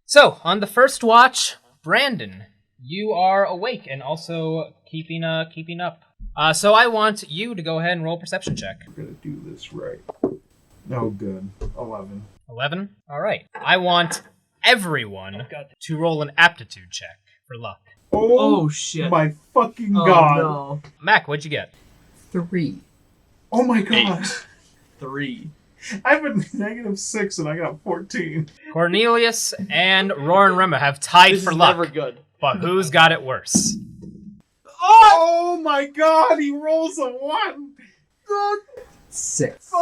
S3: So, on the first watch, Brandon, you are awake and also keeping up. So I want you to go ahead and roll a perception check.
S9: I'm gonna do this right. Oh, good. 11.
S3: 11? All right. I want everyone to roll an aptitude check for luck.
S5: Oh, shit.
S9: My fucking
S5: Oh,
S9: god.
S5: no.
S3: Mac, what'd you get?
S5: 3.
S9: Oh my god.
S5: 3.
S9: I have a -6 and I got 14.
S3: Cornelius and Roar and Rema have tied
S4: This
S3: for
S4: is
S3: luck.
S4: never good.
S3: But who's got it worse?
S9: Oh my god, he rolls a 1.
S5: 6.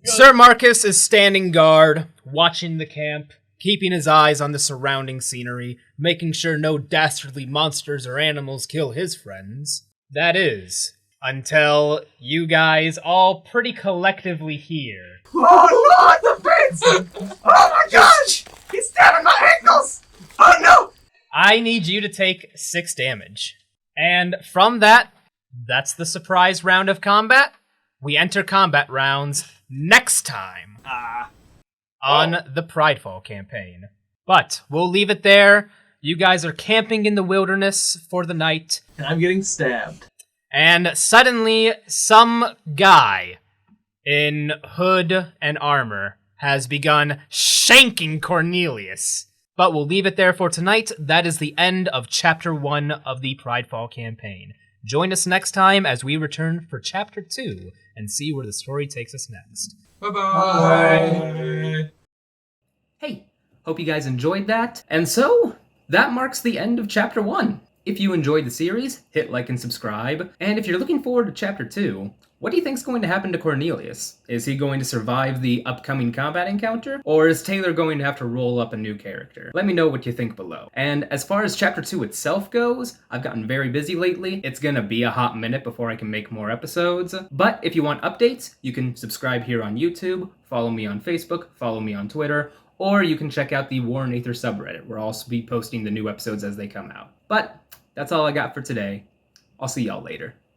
S3: Sir Marcus is standing guard, watching the camp, keeping his eyes on the surrounding scenery, making sure no dastardly monsters or animals kill his friends. That is, until you guys all pretty collectively hear.
S5: Oh, Lord, the fence! Oh my gosh! He's stabbing my ankles! Oh no!
S3: I need you to take 6 damage. And from that, that's the surprise round of combat. We enter combat rounds next time on the Pridefall Campaign. But we'll leave it there. You guys are camping in the wilderness for the night.
S5: And I'm getting stabbed.
S3: And suddenly, some guy in hood and armor has begun shanking Cornelius. But we'll leave it there for tonight. That is the end of Chapter 1 of the Pridefall Campaign. Join us next time as we return for Chapter 2 and see where the story takes us next.
S10: Bye-bye!
S6: Hey, hope you guys enjoyed that. And so, that marks the end of Chapter 1. If you enjoyed the series, hit like and subscribe. And if you're looking forward to Chapter 2, what do you think's going to happen to Cornelius? Is he going to survive the upcoming combat encounter? Or is Taylor going to have to roll up a new character? Let me know what you think below. And as far as Chapter 2 itself goes, I've gotten very busy lately. It's gonna be a hot minute before I can make more episodes. But if you want updates, you can subscribe here on YouTube, follow me on Facebook, follow me on Twitter, or you can check out the War and Aether subreddit, where I'll also be posting the new episodes as they come out. But that's all I got for today. I'll see y'all later.